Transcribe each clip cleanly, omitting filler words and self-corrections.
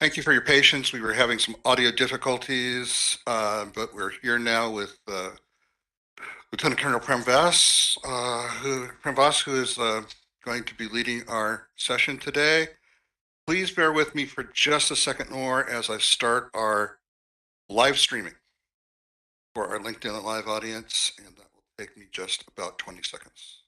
Thank you for your patience. We were having some audio difficulties, but we're here now with Lt.Col Prem Vas, who is going to be leading our session today. Please bear with me for just a second more as I start our live streaming for our LinkedIn Live audience, and that will take me just about 20 seconds.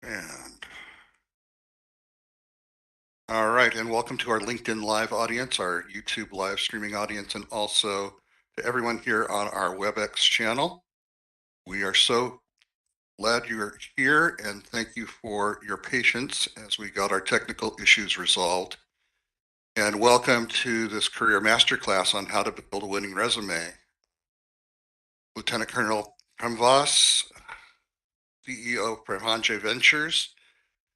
And all right, and welcome to our LinkedIn Live audience, our YouTube live streaming audience, and also to everyone here on our WebEx channel. We are so glad you're here, and thank you for your patience as we got our technical issues resolved. And welcome to this career masterclass on how to build a winning resume. Lt.Col Prem Vas, CEO of Prem Ventures.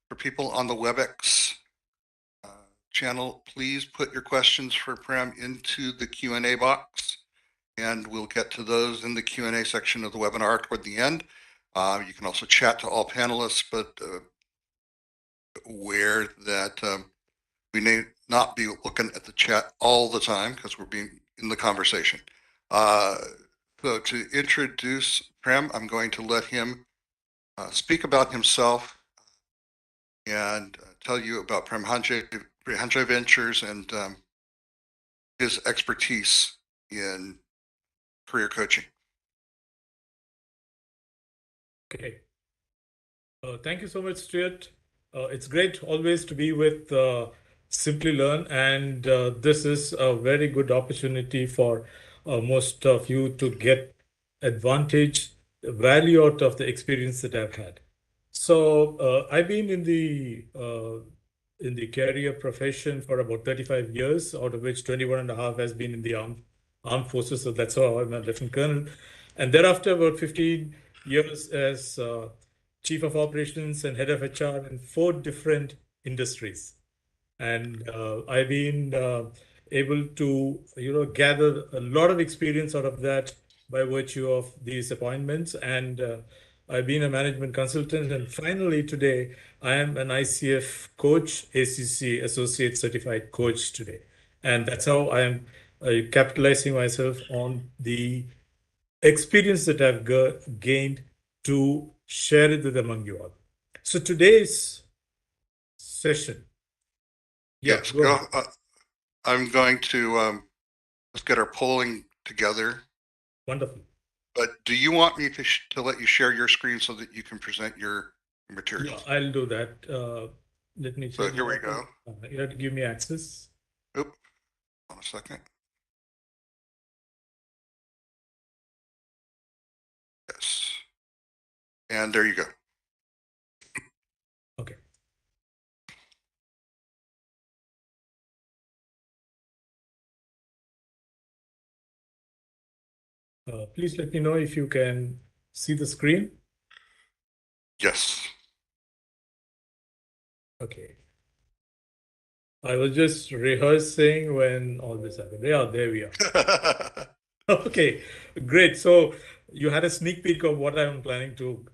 For people on the WebEx channel, please put your questions for Prem into the Q&A box, and we'll get to those in the Q&A section of the webinar toward the end. You can also chat to all panelists, but aware that we may not be looking at the chat all the time because we're being in the conversation. So to introduce Prem, I'm going to let him speak about himself and tell you about Prem Ventures and his expertise in career coaching. Okay. Thank you so much, Stuart. It's great always to be with Simplilearn, and this is a very good opportunity for most of you to get advantage, value out of the experience that I've had. So I've been in the career profession for about 35 years, out of which 21 and a half has been in the armed forces. So that's how I'm a lieutenant colonel. And thereafter, about 15 years as Chief of Operations and Head of HR in 4 different industries. And I've been able to, gather a lot of experience out of that by virtue of these appointments. And I've been a management consultant. And finally, today, I am an ICF coach, ACC Associate Certified Coach today. And that's how I am capitalizing myself on the experience that I've gained to share it with among you all. So today's session. Yes, I'm going to let's get our polling together. Wonderful. But do you want me to let you share your screen so that you can present your materials? Yeah, I'll do that. Let me. So here we go. You have to give me access. Oop, on a second. Yes. And there you go. Okay. Please let me know if you can see the screen. Yes. Okay. I was just rehearsing when all this happened. Yeah, there we are. Okay, great. So you had a sneak peek of what I'm planning to,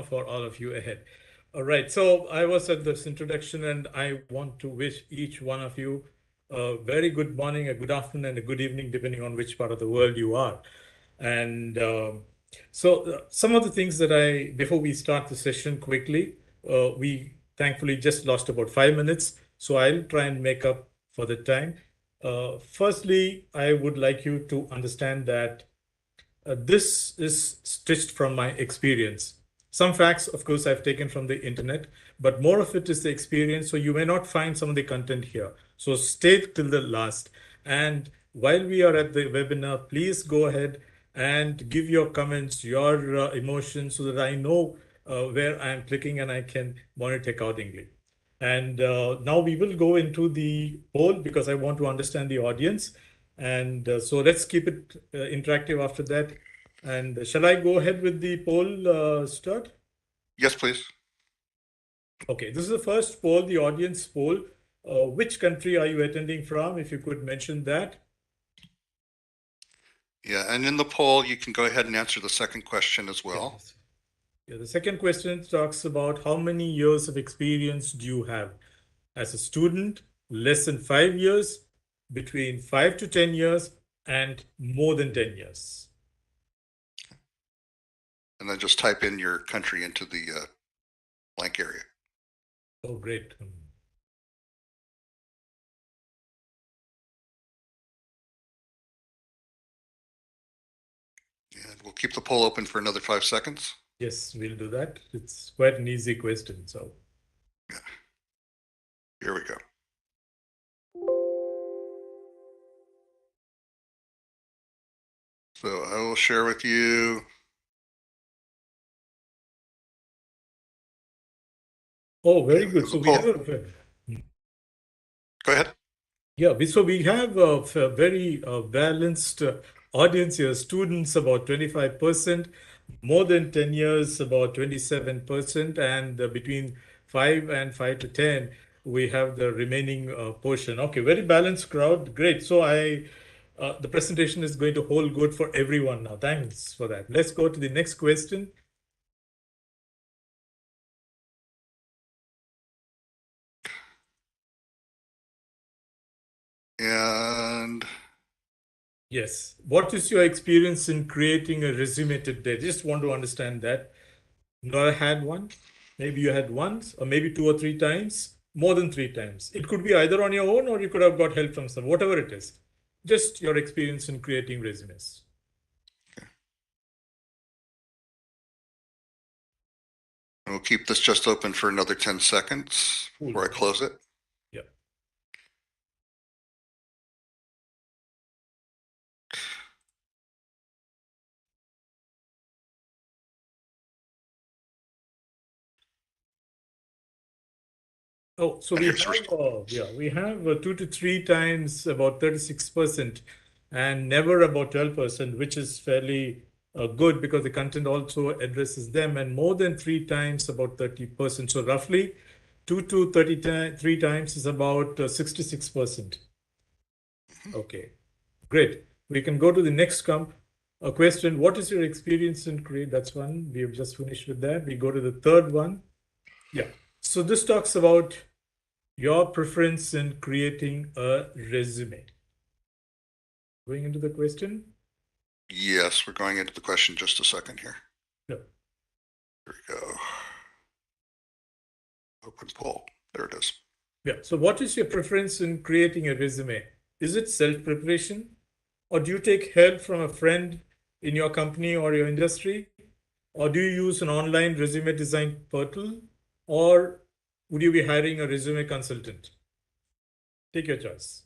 for all of you ahead. All right. So I was at this introduction, and I want to wish each one of you a very good morning, a good afternoon, and a good evening, depending on which part of the world you are. And so some of the things that before we start the session quickly, we thankfully just lost about 5 minutes. So I'll try and make up for the time. Firstly, I would like you to understand that this is stitched from my experience. Some facts, of course, I've taken from the internet, but more of it is the experience. So you may not find some of the content here. So stay till the last. And while we are at the webinar, please go ahead and give your comments, your emotions, so that I know where I'm clicking and I can monitor accordingly. And now we will go into the poll because I want to understand the audience. And so let's keep it interactive after that. And shall I go ahead with the poll, Stuart? Yes, please. Okay, this is the first poll, the audience poll. Which country are you attending from? If you could mention that. Yeah, and in the poll, you can go ahead and answer the second question as well. Yes. Yeah, the second question talks about how many years of experience do you have as a student, less than 5 years, between 5 to 10 years, and more than 10 years. And then just type in your country into the blank area. Oh, great. And we'll keep the poll open for another 5 seconds. Yes, we'll do that. It's quite an easy question. So, Yeah. Here we go. So I will share with you. oh, very Okay, good. So we poll. have a Go ahead. Yeah, we have a very balanced audience here. Students about 25%, more than 10 years about 27%, and between 5 and 5 to 10, we have the remaining portion. Okay, very balanced crowd. Great. So the presentation is going to hold good for everyone now. Thanks for that. Let's go to the next question. And Yes. What is your experience in creating a resume today? Just want to understand that. Nora had one. Maybe you had once, or maybe 2 or 3 times, more than 3 times. It could be either on your own or you could have got help from someone, whatever it is. Just your experience in creating resumes. we'll keep this just open for another 10 seconds Cool. before I close it. Yeah. Oh, so And we here's the have, result. we have 2 to 3 times about 36% and never about 12%, which is fairly good because the content also addresses them, and more than 3 times about 30%. So roughly 2 to 33 times is about 66%. Okay, great. We can go to the next question. What is your experience in create? That's one. We have just finished with that. We go to the third one. Yeah. So this talks about your preference in creating a resume. Going into the question? Yes, we're going into the question just a second here. Yeah. Here we go. Open poll. There it is. Yeah. So what is your preference in creating a resume? Is it self-preparation, or do you take help from a friend in your company or your industry? Or do you use an online resume design portal? Or would you be hiring a resume consultant? Take your choice.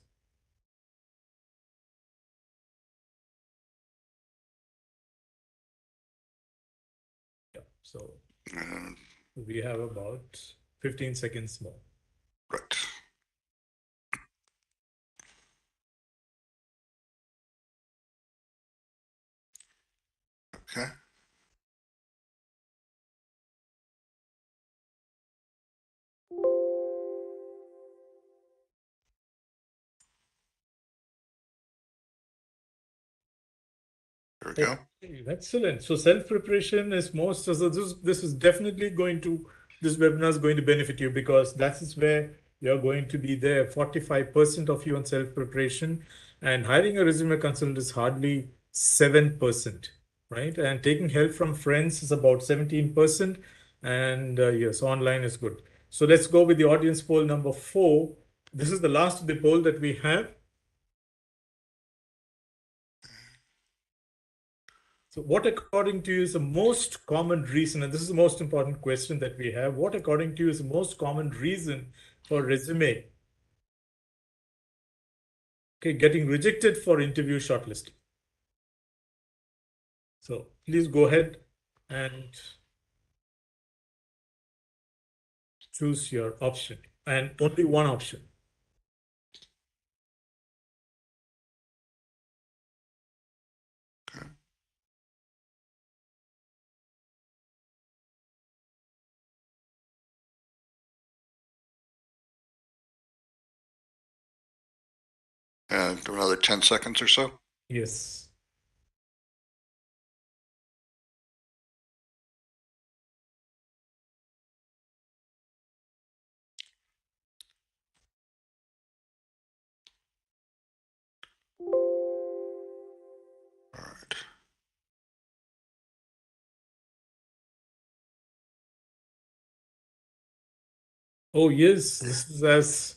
Yeah. So And, we have about 15 seconds more. right. Okay. There we go. Okay, excellent. So self-preparation is most, so this is definitely going to, this webinar is going to benefit you because that is where you're going to be there. 45% of you on self-preparation, and hiring a resume consultant is hardly 7%, right? And taking help from friends is about 17%. And yes, online is good. So let's go with the audience poll number 4. This is the last of the poll that we have. So what according to you is the most common reason, and this is the most important question that we have, what according to you is the most common reason for resume, okay, getting rejected for interview shortlisting? So please go ahead and choose your option, and only one option. And another 10 seconds or so. Yes. All right. Oh, yes. This is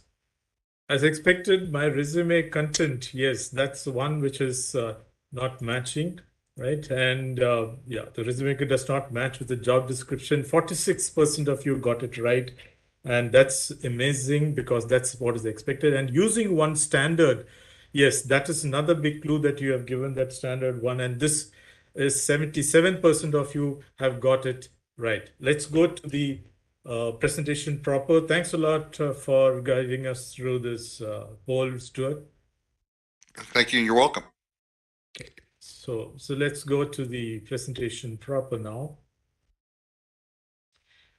as expected, my resume content. Yes, that's the one which is not matching, right? And yeah, the resume does not match with the job description. 46% of you got it right. And that's amazing because that's what is expected. And using one standard, yes, that is another big clue that you have given that standard one. And this is 77% of you have got it right. Let's go to the presentation proper. Thanks a lot for guiding us through this poll, Stuart. Thank you, and you're welcome. Okay. So let's go to the presentation proper now.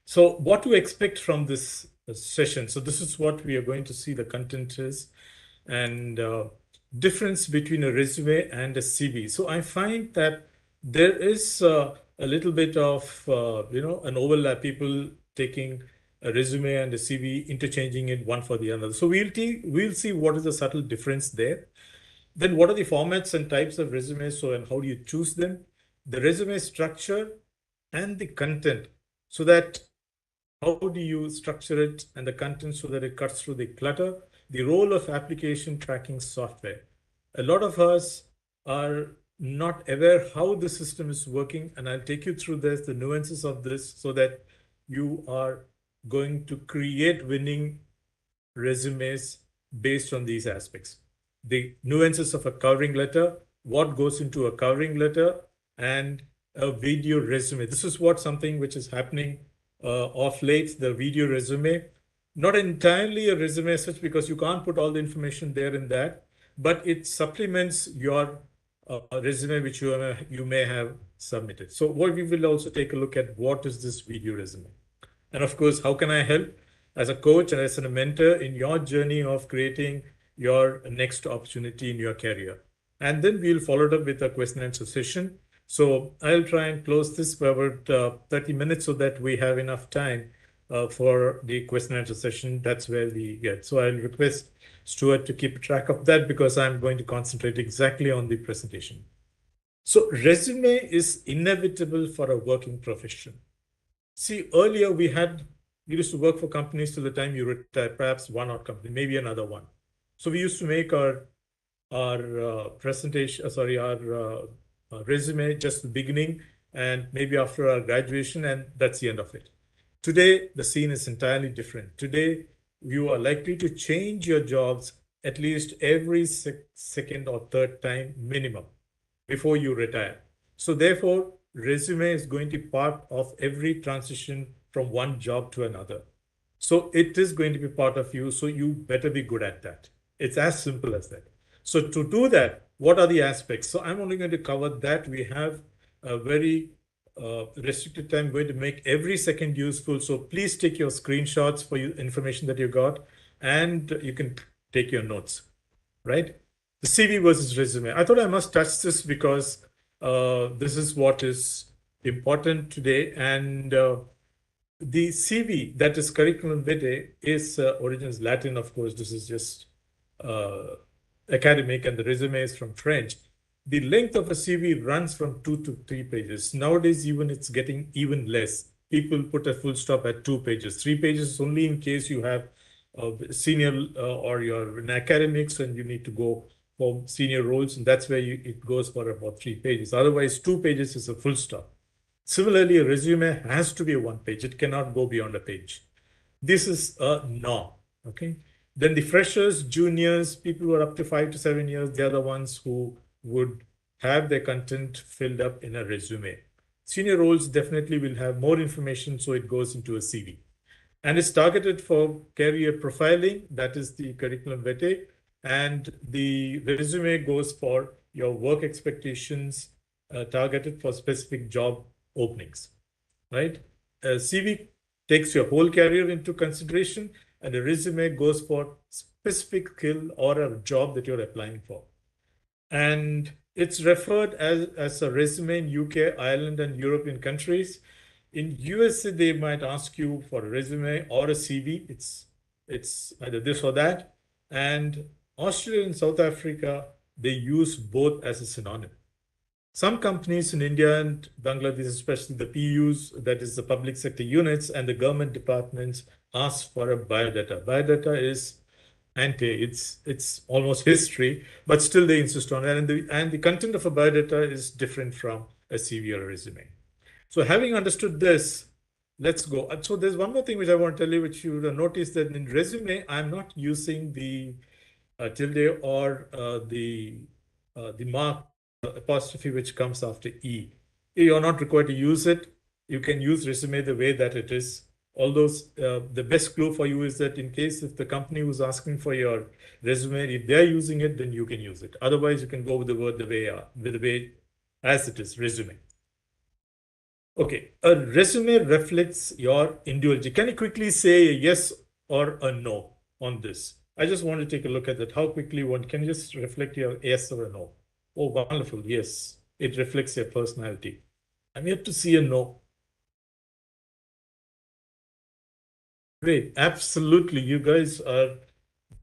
So what to expect from this session? So this is what we are going to see the content is, and difference between a resume and a CV. So I find that there is a little bit of an overlap. People taking a resume and a CV, interchanging it one for the other. So we'll see what is the subtle difference there. Then what are the formats and types of resumes? So and how do you choose them? The resume structure and the content, so that how do you structure it and the content so that it cuts through the clutter? The role of application tracking software. A lot of us are not aware how the system is working, and I'll take you through this, the nuances of this, so that you are going to create winning resumes based on these aspects. The nuances of a covering letter, what goes into a covering letter, and a video resume. This is what something which is happening of late, the video resume. Not entirely a resume as such, because you can't put all the information there in that, but it supplements your resume which you may have submitted. So what we will also take a look at, what is this video resume? And of course, how can I help as a coach and as a mentor in your journey of creating your next opportunity in your career? And then we'll follow it up with a question and answer session. So I'll try and close this for about 30 minutes so that we have enough time for the question and answer session. That's where we get. So I'll request Stuart to keep track of that, because I'm going to concentrate exactly on the presentation. So resume is inevitable for a working profession. See, earlier we used to work for companies till the time you retire, perhaps one odd company, maybe another one. So we used to make our presentation, sorry, our resume just the beginning, and maybe after our graduation, and that's the end of it. Today, the scene is entirely different. Today, you are likely to change your jobs at least every second or third time minimum before you retire. So therefore, resume is going to be part of every transition from one job to another. So it is going to be part of you. So you better be good at that. It's as simple as that. So to do that, what are the aspects? So I'm only going to cover that. We have a very restricted time. I'm going to make every second useful. So please take your screenshots for your information that you got, and you can take your notes, right? The CV versus resume. I thought I must touch this because this is what is important today. And the CV, that is curriculum vitae, is origin is Latin, of course. This is just uh, academic, and the resume is from French. The length of a CV runs from 2 to 3 pages. Nowadays, even it's getting even less. People put a full stop at 2 pages. 3 pages only in case you have senior or you're in academics and you need to go for senior roles, and that's where it goes for about 3 pages. Otherwise, 2 pages is a full stop. Similarly, a resume has to be a 1 page. It cannot go beyond a page. This is a norm. Okay. Then the freshers, juniors, people who are up to 5 to 7 years, they are the ones who would have their content filled up in a resume. Senior roles definitely will have more information, so it goes into a CV. And it's targeted for career profiling, that is the curriculum vitae, and the resume goes for your work expectations, targeted for specific job openings, right? CV takes your whole career into consideration, and a resume goes for specific skill or a job that you're applying for. And it's referred as a resume in UK, Ireland, and European countries. In USA, they might ask you for a resume or a CV. It's either this or that. And Australia and South Africa, they use both as a synonym. Some companies in India and Bangladesh, especially the PUs, that is the public sector units, and the government departments, ask for a biodata. Biodata is ante, it's almost history, but still they insist on it. And the content of a biodata is different from a CV or a resume. So having understood this, let's go. So there's one more thing which I want to tell you, which you would have noticed that in resume, I'm not using the tilde or the mark apostrophe which comes after E. You're not required to use it. You can use resume the way that it is. Although the best clue for you is that in case if the company who's asking for your resume, if they're using it, then you can use it. Otherwise, you can go with the word the way as it is, resume. Okay, a resume reflects your individuality. Can you quickly say a yes or a no on this? I just want to take a look at that. How quickly one can you just reflect your yes or a no? Oh, wonderful. Yes, it reflects your personality. I'm yet to see a no. Great. Absolutely. You guys are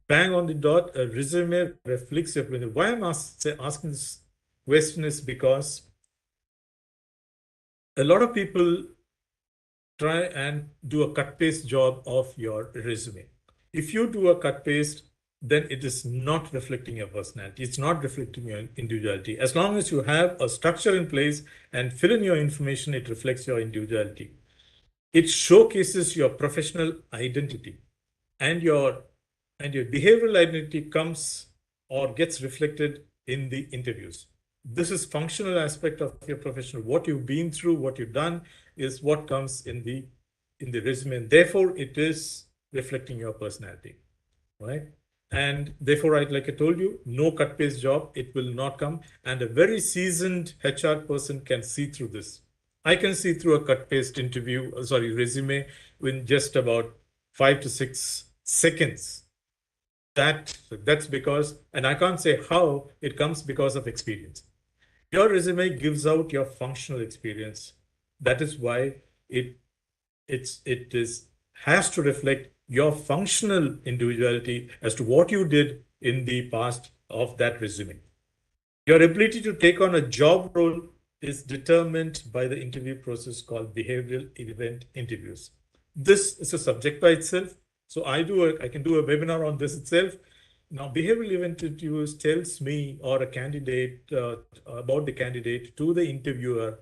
bang on the dot. A resume reflects your personality. Why I'm asking this question is because a lot of people try and do a cut paste job of your resume. If you do a cut paste, then it is not reflecting your personality. It's not reflecting your individuality. As long as you have a structure in place and fill in your information, it reflects your individuality. It showcases your professional identity, and your behavioral identity comes or gets reflected in the interviews. This is functional aspect of your professional. What you've been through, what you've done is what comes in the resume. And therefore, it is reflecting your personality, right? And therefore, like I told you, no cut paste job, it will not come. And a very seasoned HR person can see through this. I can see through a cut paste resume in just about 5 to 6 seconds. That's because, and I can't say how, it comes because of experience. Your resume gives out your functional experience. That is why it has to reflect your functional individuality as to what you did in the past of that resume. Your ability to take on a job role is determined by the interview process called behavioral event interviews. This is a subject by itself. So I can do a webinar on this itself. Now, behavioral event interviews tells me or a candidate about the candidate to the interviewer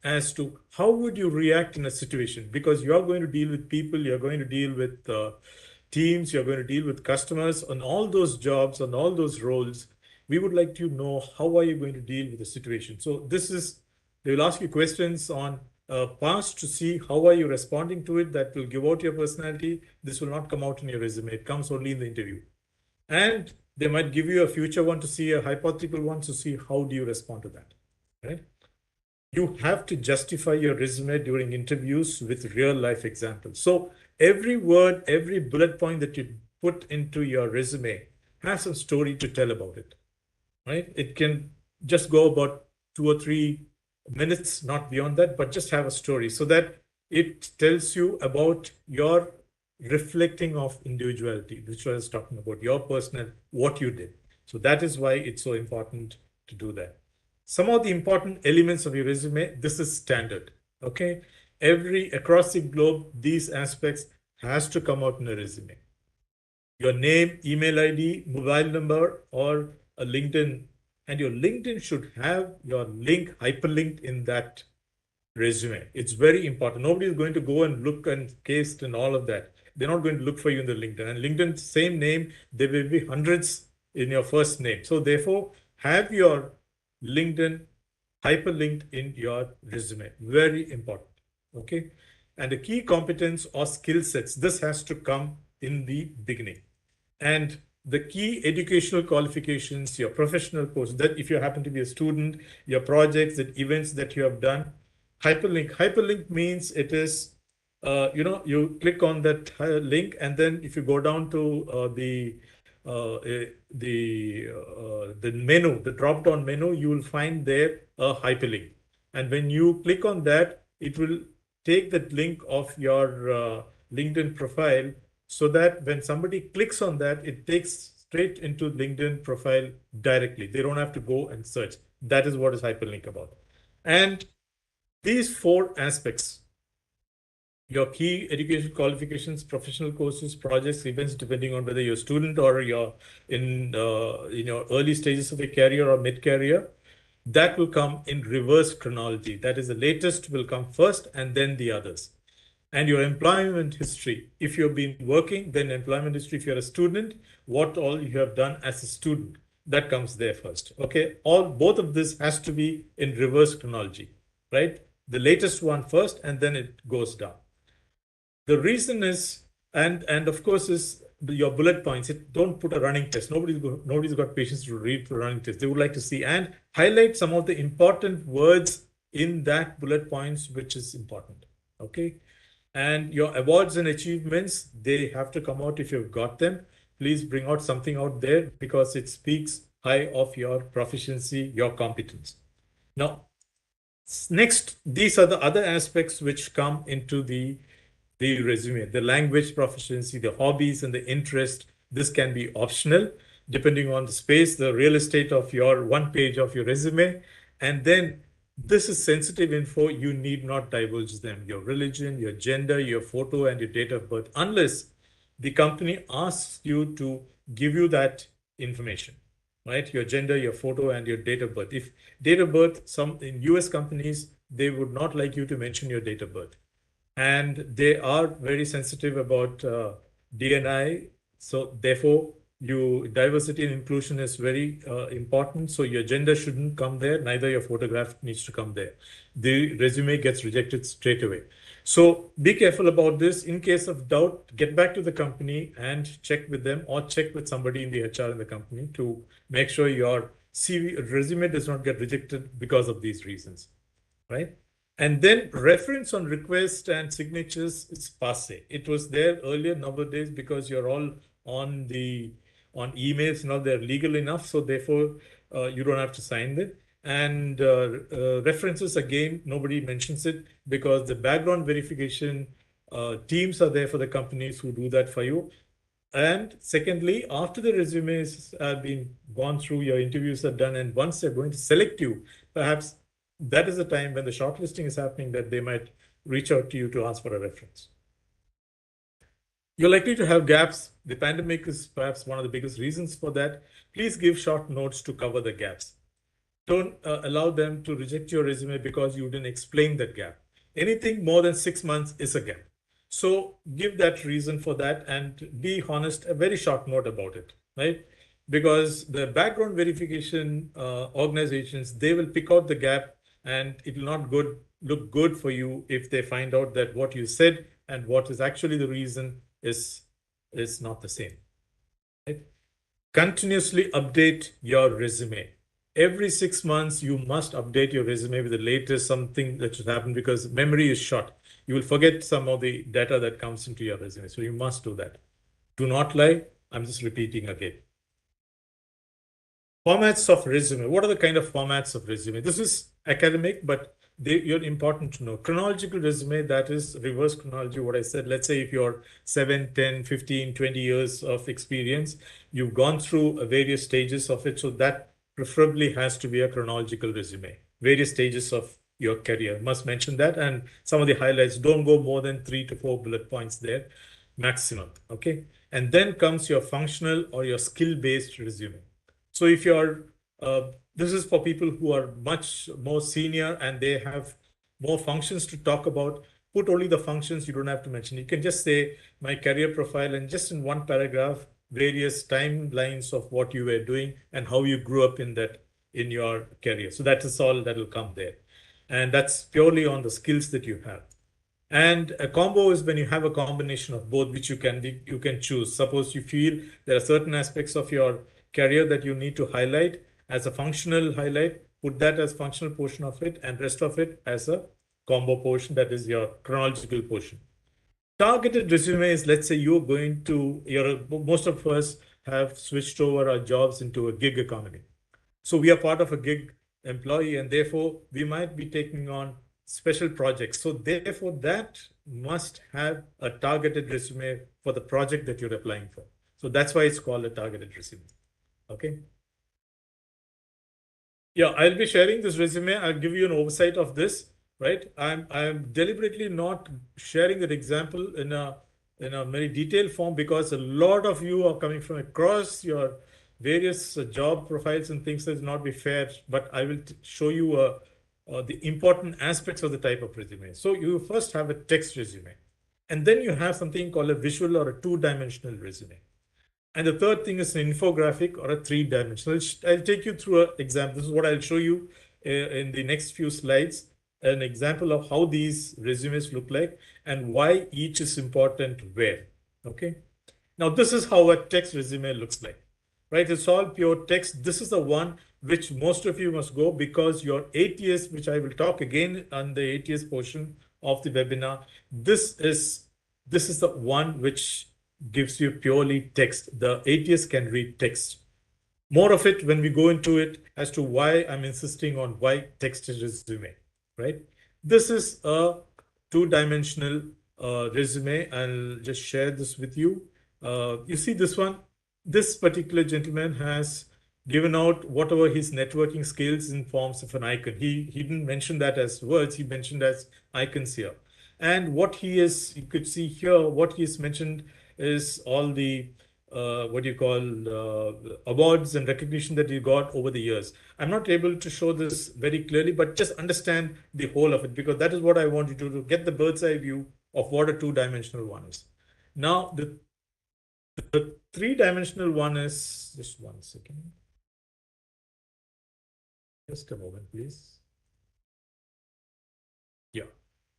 as to how would you react in a situation, because you are going to deal with people, you're going to deal with teams, you're going to deal with customers on all those jobs, on all those roles. We would like to know how are you going to deal with the situation. So they will ask you questions on past to see how are you responding to it. That will give out your personality. This will not come out in your resume. It comes only in the interview. And they might give you a future one to see, a hypothetical one to see how do you respond to that, right? You have to justify your resume during interviews with real life examples. So every word, every bullet point that you put into your resume has a story to tell about it, right? It can just go about 2 or 3 minutes, not beyond that, but just have a story so that it tells you about your reflecting of individuality, which I was talking about, your personal, what you did. So that is why it's so important to do that. Some of the important elements of your resume, this is standard, okay? Across the globe, these aspects has to come out in a resume. Your name, email ID, mobile number, or a LinkedIn, and your LinkedIn should have your link hyperlinked in that resume. It's very important. Nobody is going to go and look and paste and all of that. They're not going to look for you in the LinkedIn. And LinkedIn, same name, there will be hundreds in your first name. So therefore, have your LinkedIn hyperlinked in your resume. Very important. Okay. And the key competence or skill sets, this has to come in the beginning. And the key educational qualifications, your professional course, that if you happen to be a student, your projects, the events that you have done, hyperlink. Hyperlink means it is you click on that link, and then if you go down to the menu, the drop-down menu, you will find there a hyperlink. And when you click on that, it will take that link of your LinkedIn profile, so that when somebody clicks on that, it takes straight into LinkedIn profile directly. They don't have to go and search. That is what is hyperlink about. And these four aspects, your key education qualifications, professional courses, projects, events, depending on whether you're a student or you're in your early stages of a career or mid-career, that will come in reverse chronology. That is, the latest will come first and then the others. And your employment history, if you've been working, then employment history. If you're a student, what all you have done as a student, that comes there first. Okay, both of this has to be in reverse chronology, right? The latest one first, and then it goes down. The reason is, and of course, is your bullet points. Don't put a running test. Nobody's got patience to read the running test. They would like to see and highlight some of the important words in that bullet points, which is important. Okay. And your awards and achievements, they have to come out if you've got them. Please bring out something out there, because it speaks high of your proficiency, your competence. Now, next, these are the other aspects which come into the resume: the language proficiency, the hobbies, and the interest. This can be optional depending on the space, the real estate of your one page of your resume. And then this is sensitive info. You need not divulge them: your religion, your gender, your photo, and your date of birth, unless the company asks you to give you that information, right? Your gender, your photo, and your date of birth. If date of birth, some in US companies, they would not like you to mention your date of birth. And they are very sensitive about D&I. So therefore, diversity and inclusion is very important. So your gender shouldn't come there. Neither your photograph needs to come there. The resume gets rejected straight away. So be careful about this. In case of doubt, get back to the company and check with them, or check with somebody in the HR in the company to make sure your resume does not get rejected because of these reasons, right? And then reference on request and signatures is passe. It was there earlier. Nowadays, because you're all on emails now, they're legal enough. So therefore, you don't have to sign it. And references, again, nobody mentions it, because the background verification teams are there for the companies who do that for you. And secondly, after the resumes have been gone through, your interviews are done, and once they're going to select you, perhaps that is the time when the shortlisting is happening, that they might reach out to you to ask for a reference. You're likely to have gaps. The pandemic is perhaps one of the biggest reasons for that. Please give short notes to cover the gaps. Don't allow them to reject your resume because you didn't explain that gap. Anything more than 6 months is a gap. So give that reason for that, and be honest, a very short note about it, right? Because the background verification organizations, they will pick out the gap, and it will not look good for you if they find out that what you said and what is actually the reason is not the same, right? Continuously update your resume. Every 6 months, you must update your resume with the latest something that should happen, because memory is short. You will forget some of the data that comes into your resume. So you must do that. Do not lie. I'm just repeating again. Formats of resume. What are the kind of formats of resume? This is academic, but you're important to know. Chronological resume, that is reverse chronology, what I said. Let's say if you're 7, 10, 15, 20 years of experience, you've gone through various stages of it. So that preferably has to be a chronological resume. Various stages of your career. Must mention that. And some of the highlights, don't go more than 3 to 4 bullet points there, maximum. Okay. And then comes your functional or your skill-based resume. So if this is for people who are much more senior and they have more functions to talk about, put only the functions. You don't have to mention. You can just say my career profile, and just in one paragraph, various timelines of what you were doing and how you grew up in your career. So that is all that will come there. And that's purely on the skills that you have. And a combo is when you have a combination of both, which you can choose. Suppose you feel there are certain aspects of your career that you need to highlight as a functional highlight, put that as functional portion of it, and rest of it as a combo portion, that is your chronological portion. Targeted resume is, let's say most of us have switched over our jobs into a gig economy. So we are part of a gig employee, and therefore we might be taking on special projects. So therefore that must have a targeted resume for the project that you're applying for. So that's why it's called a targeted resume. Okay. Yeah, I'll be sharing this resume. I'll give you an oversight of this, right? I'm deliberately not sharing that example in a very detailed form because a lot of you are coming from across your various job profiles and things that not be fair. But I will show you the important aspects of the type of resume. So you first have a text resume, and then you have something called a visual or a two-dimensional resume. And the third thing is an infographic or a three-dimensional. I'll take you through an example. This is what I'll show you in the next few slides, an example of how these resumes look like and why each is important where. Okay. Now, this is how a text resume looks like, right? It's all pure text. This is the one which most of you must go because your ATS, which I will talk again on the ATS portion of the webinar, this is the one which gives you purely text. The ATS can read text. More of it when we go into it as to why I'm insisting on why text is resume, right? This is a two-dimensional resume. I'll just share this with you. You see this one? This particular gentleman has given out whatever his networking skills in forms of an icon. He didn't mention that as words, he mentioned as icons here. And what he is, you could see here, what he's mentioned is all the awards and recognition that he got over the years. I'm not able to show this very clearly, but just understand the whole of it because that is what I want you to do, get the bird's eye view of what a two-dimensional one is. Now, the three-dimensional one is, just one second. Just a moment, please. Yeah.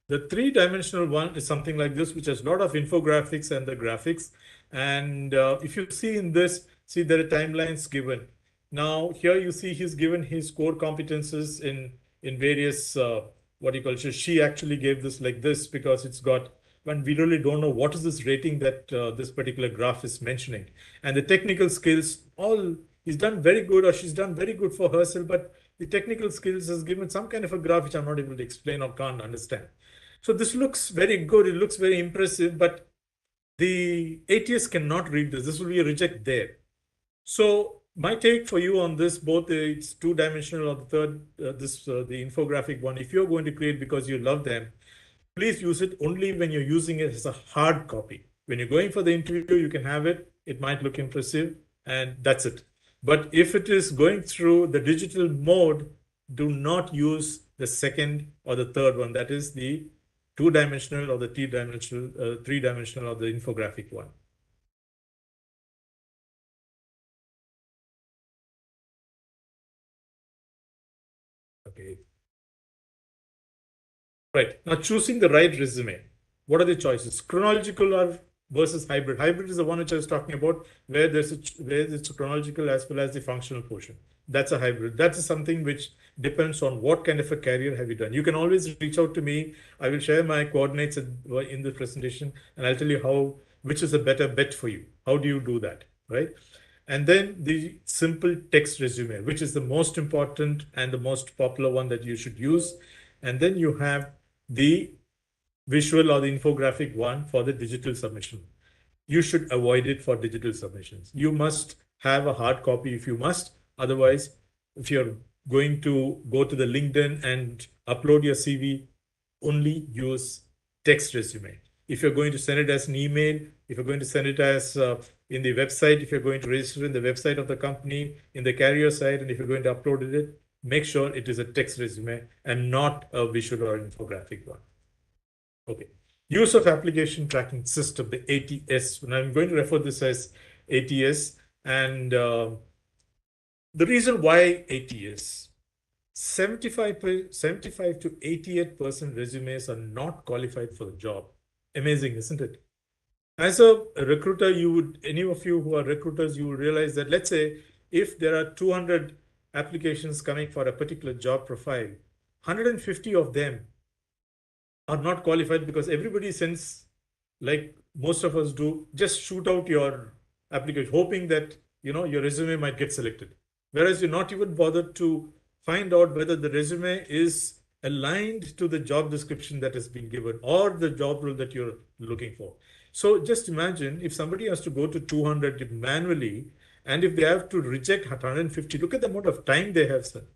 The three-dimensional one is something like this, which has a lot of infographics and the graphics. And if you see in this, see there are timelines given. Now here you see he's given his core competences in various so she actually gave this like this because it's got, when we really don't know what is this rating that this particular graph is mentioning. And the technical skills, all he's done very good or she's done very good for herself, but the technical skills is given some kind of a graph which I'm not able to explain or can't understand. So this looks very good. It looks very impressive, but the ATS cannot read this. This will be a reject there. So my take for you on this, both it's two-dimensional or the third, the infographic one, if you're going to create because you love them, please use it only when you're using it as a hard copy. When you're going for the interview, you can have it. It might look impressive and that's it. But if it is going through the digital mode, do not use the second or the third one. That is the two-dimensional or the three-dimensional or the infographic one. Okay. Right. Now choosing the right resume. What are the choices? Chronological or versus hybrid? Hybrid is the one which I was talking about, where it's chronological as well as the functional portion. That's a hybrid. That's something which depends on what kind of a career have you done. You can always reach out to me. I will share my coordinates in the presentation, and I'll tell you which is a better bet for you. How do you do that, right? And then the simple text resume, which is the most important and the most popular one that you should use. And then you have the visual or the infographic one for the digital submission. You should avoid it for digital submissions. You must have a hard copy if you must. Otherwise, if you're going to go to the LinkedIn and upload your CV, only use text resume. If you're going to send it as an email, if you're going to send it as in the website, if you're going to register in the website of the company, in the carrier site, and if you're going to upload it, make sure it is a text resume and not a visual or infographic one. Okay. Use of application tracking system, the ATS. And I'm going to refer this as ATS. And the reason why ATS, 75 to 88% resumes are not qualified for the job. Amazing, isn't it? As a recruiter, any of you who are recruiters, you will realize that, let's say, if there are 200 applications coming for a particular job profile, 150 of them are not qualified because everybody sends like most of us do, just shoot out your application, hoping that your resume might get selected. Whereas you're not even bothered to find out whether the resume is aligned to the job description that has been given or the job role that you're looking for. So just imagine if somebody has to go to 200 manually, and if they have to reject 150, look at the amount of time they have spent.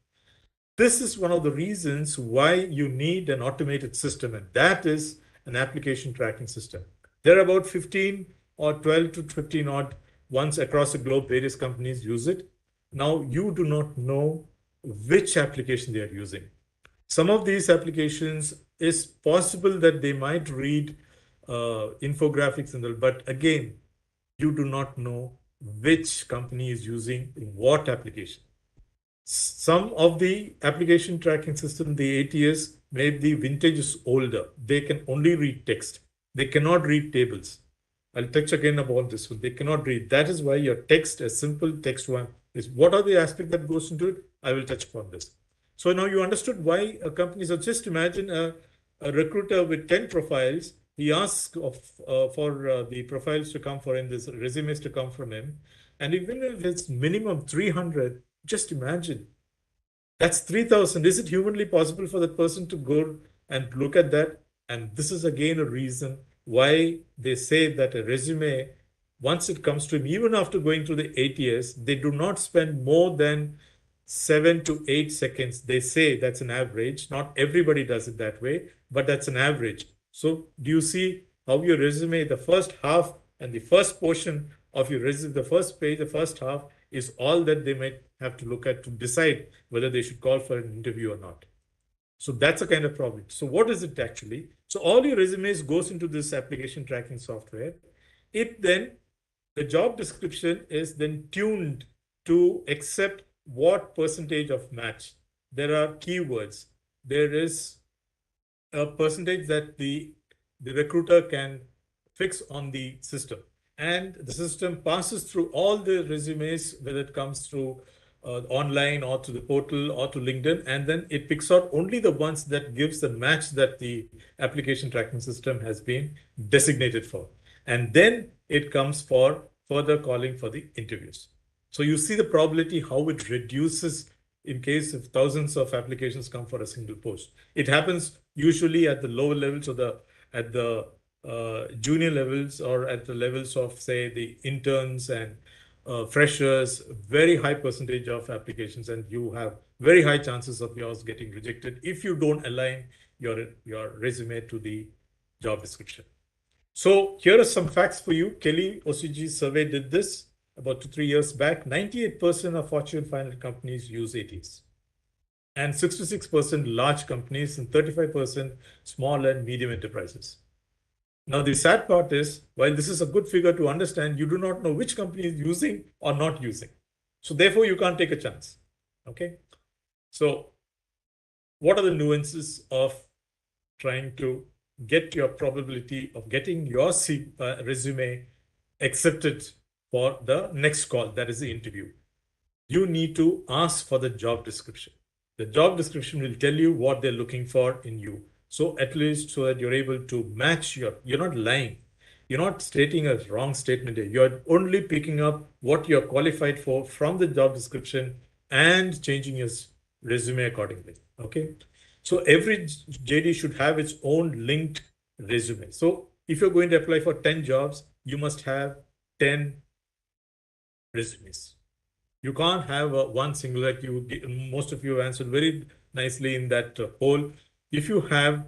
This is one of the reasons why you need an automated system, and that is an application tracking system. There are about 15 or 12 to 15 odd ones across the globe, various companies use it. Now, you do not know which application they are using. Some of these applications is possible that they might read infographics and all, but again, you do not know which company is using what application. Some of the application tracking system, the ATS, maybe the vintage is older. They can only read text. They cannot read tables. I'll touch again about this one. They cannot read. That is why your text, a simple text one, is what are the aspects that goes into it? I will touch upon this. So now you understood why a company. So just imagine a recruiter with 10 profiles. He asks for the profiles to come for him, this resumes to come from him. And even if it's minimum 300, just imagine. That's 3,000. Is it humanly possible for that person to go and look at that? And this is again a reason why they say that a resume, once it comes to him, even after going through the ATS, they do not spend more than 7 to 8 seconds. They say that's an average. Not everybody does it that way, but that's an average. So do you see how your resume, the first half and the first portion of your resume, the first page, the first half is all that they might have to look at to decide whether they should call for an interview or not. So that's a kind of problem. So what is it actually? So all your resumes goes into this application tracking software. It then, the job description is then tuned to accept what percentage of match. There are keywords. There is a percentage that the recruiter can fix on the system. And the system passes through all the resumes, whether it comes through online or to the portal or to LinkedIn, and then it picks out only the ones that gives the match that the application tracking system has been designated for. And then it comes for further calling for the interviews. So you see the probability how it reduces in case if thousands of applications come for a single post. It happens usually at the lower levels or at the junior levels or at the levels of, say, the interns and freshers, very high percentage of applications, and you have very high chances of yours getting rejected if you don't align your resume to the job description. So here are some facts for you. Kelly OCG survey did this about 2 3 years back. 98% of Fortune 500 companies use ATS, and 66% large companies and 35% small and medium enterprises. Now, the sad part is, while this is a good figure to understand, you do not know which company is using or not using. So therefore, you can't take a chance. Okay. So what are the nuances of trying to get your probability of getting your resume accepted for the next call, that is the interview? You need to ask for the job description. The job description will tell you what they're looking for in you. So at least so that you're able to match you're not lying. You're not stating a wrong statement here. You're only picking up what you're qualified for from the job description and changing your resume accordingly. Okay. So every JD should have its own linked resume. So if you're going to apply for 10 jobs, you must have 10 resumes. You can't have one single, like most of you have answered very nicely in that poll. If you have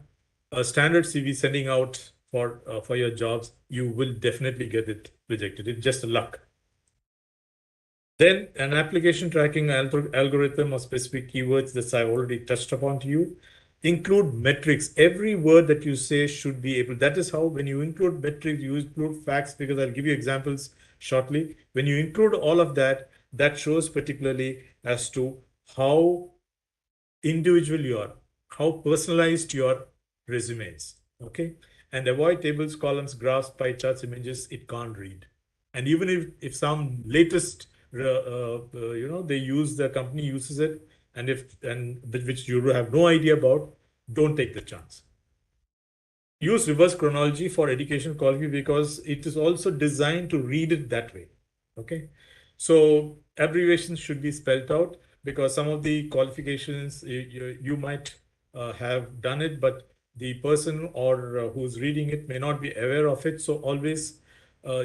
a standard CV sending out for your jobs, you will definitely get it rejected. It's just luck. Then an application tracking algorithm or specific keywords that I've already touched upon to you. Include metrics. Every word that you say should be able. That is how when you include metrics, you include facts, because I'll give you examples shortly. When you include all of that, that shows particularly as to how individual you are, how personalized your resume is. Okay. And avoid tables, columns, graphs, pie charts, images, it can't read. And even if some latest they use, the company uses it, and which you have no idea about, don't take the chance. use reverse chronology for education quality because it is also designed to read it that way. Okay. So abbreviations should be spelled out because some of the qualifications you might have done it, but the person or who's reading it may not be aware of it. So always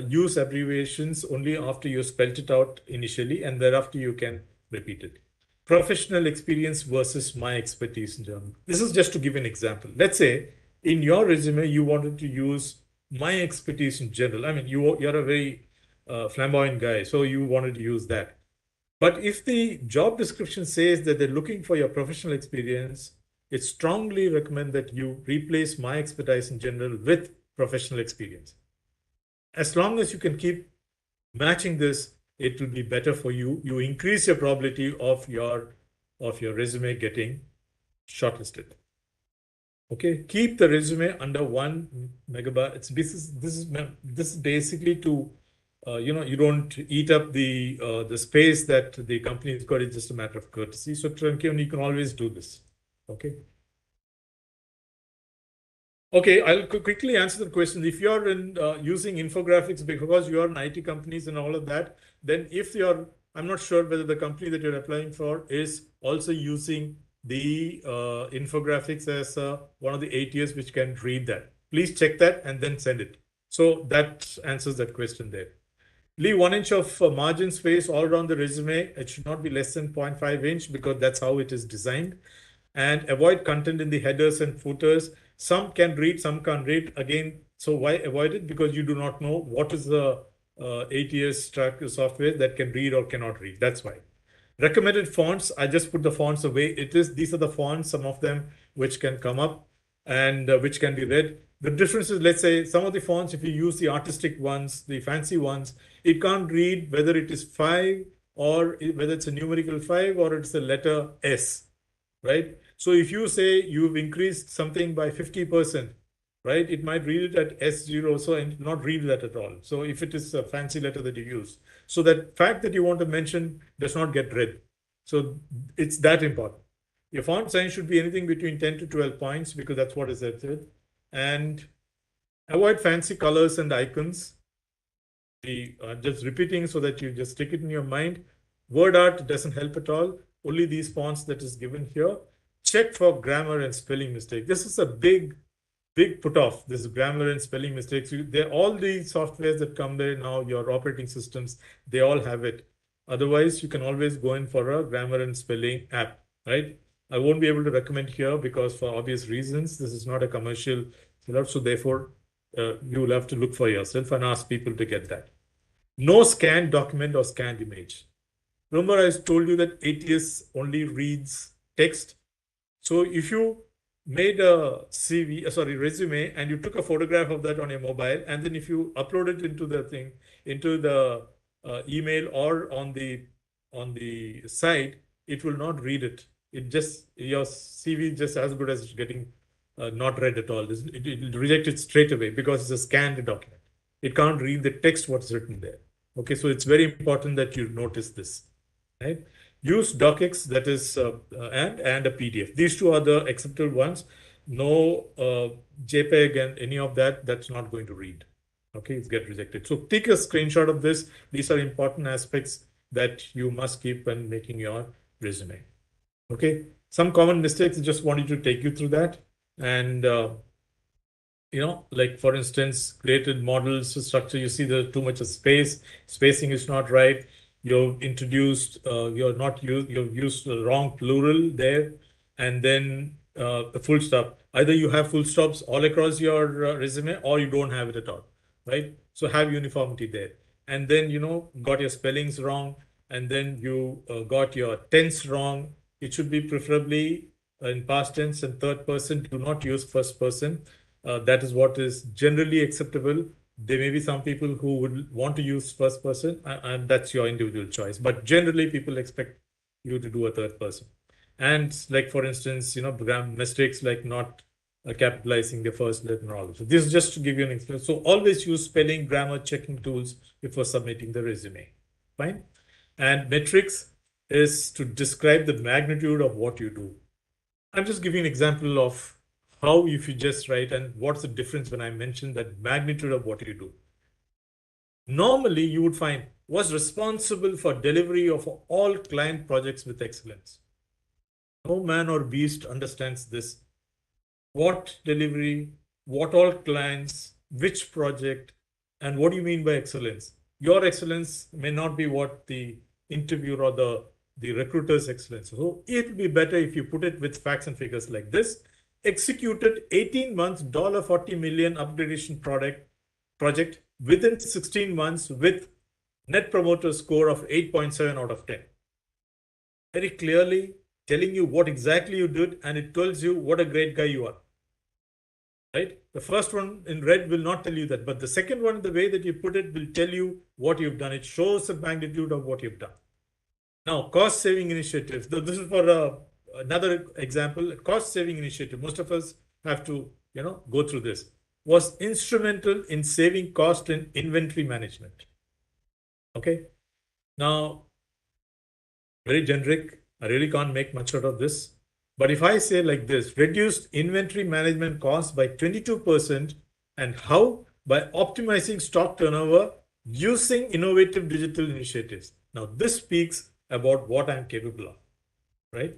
use abbreviations only after you spelled it out initially, and thereafter you can repeat it. Professional experience versus my expertise in German. This is just to give an example. Let's say in your resume, you wanted to use my expertise in general. I mean, you're a very flamboyant guy, so you wanted to use that. But if the job description says that they're looking for your professional experience, it strongly recommend that you replace my expertise in general with professional experience. As long as you can keep matching this, it will be better for you. You increase your probability of your resume getting shortlisted. Okay, keep the resume under 1 megabyte. This is basically to you don't eat up the space that the company has got. It's just a matter of courtesy. So you can always do this. Okay. Okay, I'll quickly answer the question. If you're in using infographics because you're in IT companies and all of that, then I'm not sure whether the company that you're applying for is also using the infographics as one of the ATS which can read that. Please check that and then send it. So that answers that question there. Leave 1 inch of margin space all around the resume. It should not be less than 0.5 inch because that's how it is designed. And avoid content in the headers and footers. Some can read, some can't read. Again, so why avoid it? Because you do not know what is the ATS track software that can read or cannot read. That's why. Recommended fonts, I just put the fonts away. These are the fonts, some of them which can come up and which can be read. The difference is, let's say, some of the fonts, if you use the artistic ones, the fancy ones, it can't read whether it is 5 or whether it's a numerical 5 or it's a letter S, right? So if you say you've increased something by 50%, right, it might read it at S0 so and not read that at all. So if it is a fancy letter that you use, so that fact that you want to mention does not get read. So it's that important. Your font size should be anything between 10 to 12 points because that's what is said. And avoid fancy colors and icons. Just repeating so that you just stick it in your mind. Word art doesn't help at all. Only these fonts that is given here. Check for grammar and spelling mistake. This is a big put off. This grammar and spelling mistakes. They're all the softwares that come there now, your operating systems, they all have it. Otherwise, you can always go in for a grammar and spelling app, right? I won't be able to recommend here because for obvious reasons, this is not a commercial setup. So therefore, you will have to look for yourself and ask people to get that. No scanned document or scanned image. Remember, I told you that ATS only reads text. So if you made a resume, and you took a photograph of that on your mobile, and then if you upload it into the email or on the site, it will not read it. Your CV just as good as getting not read at all. It will reject it straight away because it's a scanned document. It can't read the text what's written there. Okay, so it's very important that you notice this, right? Use docx, that is and a PDF. These two are the acceptable ones. No JPEG and any of that, that's not going to read. Okay, it's get rejected. So take a screenshot of this. These are important aspects that you must keep when making your resume. Okay, some common mistakes, I just wanted to take you through that. And like for instance, created models structure, you see there's too much of spacing is not right. You've used the wrong plural there, and then the full stop. Either you have full stops all across your resume or you don't have it at all, right? So have uniformity there. And then, got your spellings wrong, and then you got your tense wrong. It should be preferably in past tense and third person. Do not use first person. That is what is generally acceptable. There may be some people who would want to use first person, and that's your individual choice. But generally, people expect you to do a third person. And like, for instance, mistakes like not capitalizing the first letter and all. So this is just to give you an explanation. So always use spelling, grammar checking tools before submitting the resume. Fine. And metrics is to describe the magnitude of what you do. I'm just giving an example of how if you just write and what's the difference when I mention that magnitude of what you do. Normally, you would find was responsible for delivery of all client projects with excellence. No man or beast understands this. What delivery, what all clients, which project, and what do you mean by excellence? Your excellence may not be what the interviewer or the recruiter's excellence. So it would be better if you put it with facts and figures like this. Executed 18 months, $40 million upgradation project within 16 months with net promoter score of 8.7 out of 10. Very clearly telling you what exactly you did, and it tells you what a great guy you are. Right? The first one in red will not tell you that, but the second one, the way that you put it, will tell you what you've done. It shows the magnitude of what you've done. Now, cost-saving initiatives. This is for another example. Cost-saving initiative. Most of us have to, go through this. Was instrumental in saving cost in inventory management. Okay. Now, very generic. I really can't make much out of this. But if I say like this, reduced inventory management costs by 22%, and how? By optimizing stock turnover using innovative digital initiatives. Now, this speaks about what I'm capable of, right?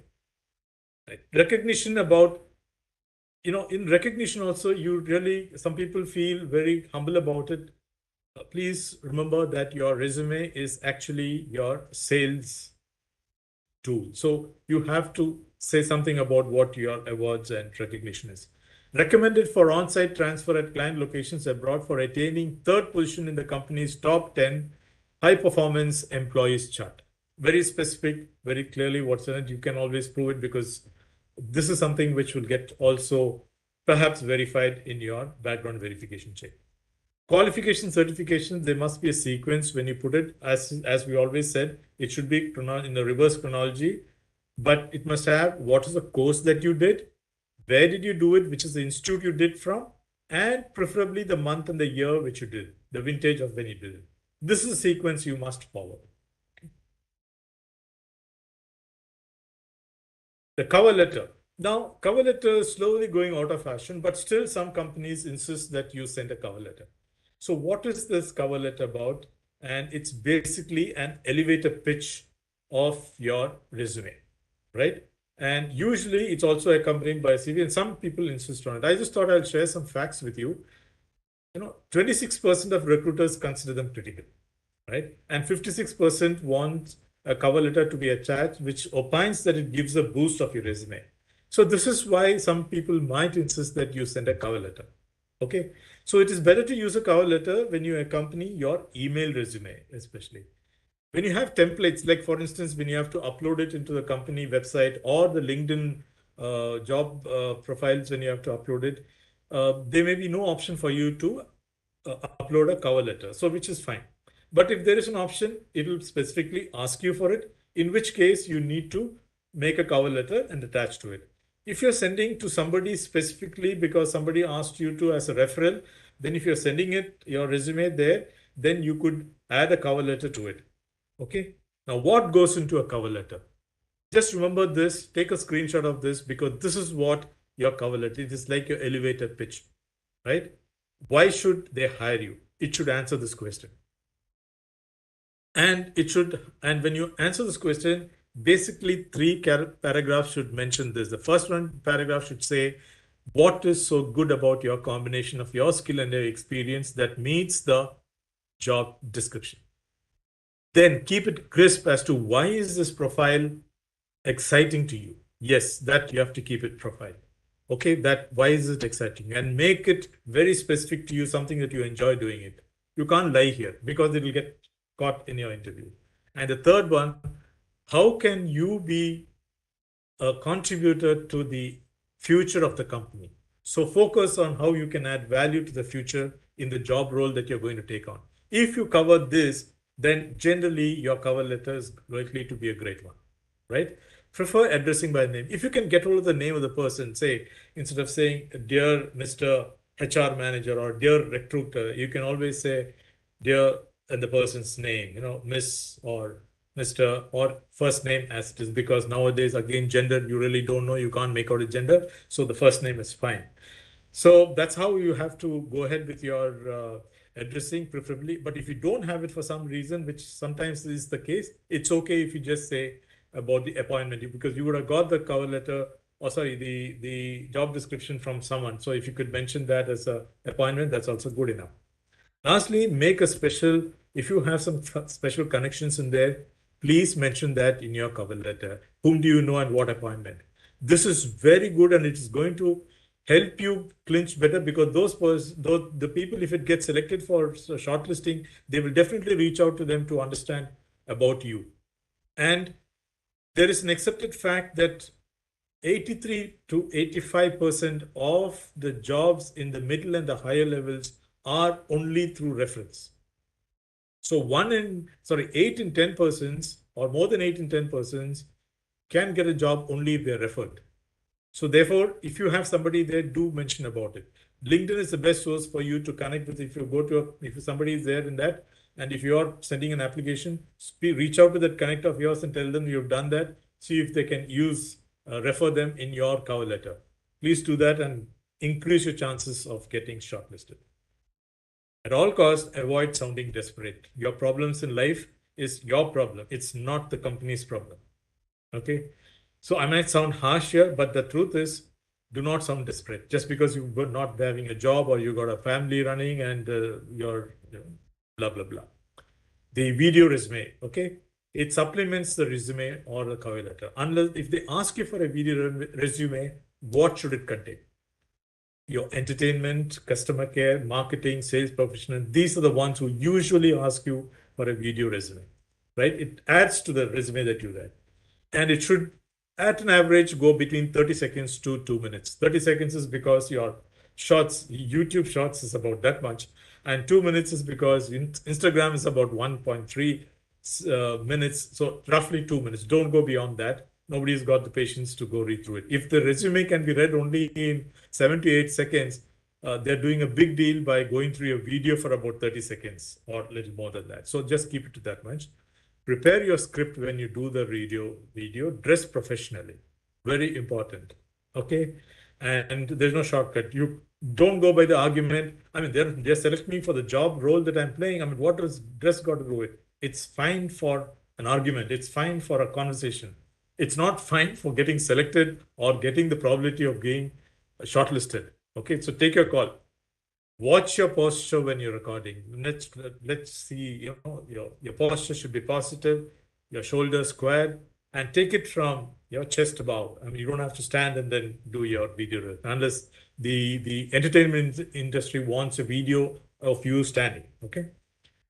Recognition about, in recognition also, some people feel very humble about it. Please remember that your resume is actually your sales tool. So you have to say something about what your awards and recognition is. Recommended for on-site transfer at client locations abroad for attaining third position in the company's top 10 high-performance employees chart. Very specific, very clearly what's in it. You can always prove it because this is something which will get also perhaps verified in your background verification check. Qualification certification, there must be a sequence when you put it. As we always said, it should be in the reverse chronology, but it must have what is the course that you did, where did you do it, which is the institute you did from, and preferably the month and the year which you did, the vintage of when you did it. This is a sequence you must follow. The cover letter. Now, cover letter is slowly going out of fashion, but still some companies insist that you send a cover letter. So what is this cover letter about? And it's basically an elevator pitch of your resume, right? And usually it's also accompanied by a CV, and some people insist on it. I just thought I'll share some facts with you. 26% of recruiters consider them critical, right? And 56% want a cover letter to be attached, which opines that it gives a boost of your resume. So this is why some people might insist that you send a cover letter. Okay. So it is better to use a cover letter when you accompany your email resume, especially. When you have templates, like for instance, when you have to upload it into the company website or the LinkedIn job profiles, when you have to upload it, there may be no option for you to upload a cover letter, so which is fine. But if there is an option, it will specifically ask you for it, in which case you need to make a cover letter and attach to it. If you're sending to somebody specifically because somebody asked you to as a referral, then if you're sending it, your resume there, then you could add a cover letter to it. Okay. Now, what goes into a cover letter? Just remember this, take a screenshot of this because this is what your cover letter is. It is like your elevator pitch, right? Why should they hire you? It should answer this question. And when you answer this question, basically three paragraphs should mention this. The first one paragraph should say, what is so good about your combination of your skill and your experience that meets the job description? Then keep it crisp as to why is this profile exciting to you? Yes, that you have to keep it profile. Okay, that why is it exciting? And make it very specific to you, something that you enjoy doing it. You can't lie here because it will get caught in your interview. And the third one, how can you be a contributor to the future of the company? So focus on how you can add value to the future in the job role that you're going to take on. If you cover this, then generally your cover letter is likely to be a great one, right? Prefer addressing by name. If you can get hold of the name of the person, say, instead of saying, dear Mr. HR manager or dear recruiter, you can always say, dear, and the person's name, Miss or Mr. or first name as it is, because nowadays, again, gender, you really don't know, you can't make out a gender. So the first name is fine. So that's how you have to go ahead with your addressing, preferably. But if you don't have it for some reason, which sometimes is the case, it's okay if you just say about the appointment, because you would have got the cover letter, or sorry, the job description from someone. So if you could mention that as a appointment, that's also good enough. Lastly, make a special, if you have some special connections in there, please mention that in your cover letter. Whom do you know and what appointment? This is very good, and it is going to help you clinch better, because those the people, if it gets selected for shortlisting, they will definitely reach out to them to understand about you. And there is an accepted fact that 83 to 85% of the jobs in the middle and the higher levels are only through reference. So 8 in 10 persons, or more than 8 in 10 persons, can get a job only if they're referred. So therefore, if you have somebody there, do mention about it. LinkedIn is the best source for you to connect with. If you go to, if somebody is there in that, and if you're sending an application, reach out to that connect of yours and tell them you've done that. See if they can refer them in your cover letter. Please do that and increase your chances of getting shortlisted. At all costs, avoid sounding desperate. Your problems in life is your problem. It's not the company's problem. Okay. So I might sound harsh here, but the truth is, do not sound desperate. Just because you're not having a job, or you got a family running, and you're blah, blah, blah. The video resume, okay? It supplements the resume or the cover letter. Unless if they ask you for a video resume, what should it contain? Your entertainment, customer care, marketing, sales professional, these are the ones who usually ask you for a video resume, right? It adds to the resume that you write. And it should, at an average, go between 30 seconds to 2 minutes. 30 seconds is because your shorts, YouTube shorts is about that much. And 2 minutes is because Instagram is about 1.3 minutes. So roughly 2 minutes. Don't go beyond that. Nobody's got the patience to go read through it. If the resume can be read only in 7 to 8 seconds, they're doing a big deal by going through a video for about 30 seconds or a little more than that. So just keep it to that much. Prepare your script when you do the video. Dress professionally. Very important. Okay. And there's no shortcut. You don't go by the argument. I mean, they're selecting me for the job role that I'm playing. I mean, what does dress got to do with? It's fine for an argument. It's fine for a conversation. It's not fine for getting selected or getting the probability of being shortlisted. Okay. So take your call. Watch your posture when you're recording. Let's see, your posture should be positive, your shoulders squared, and take it from your chest above. I mean, you don't have to stand and then do your video, unless the entertainment industry wants a video of you standing. Okay.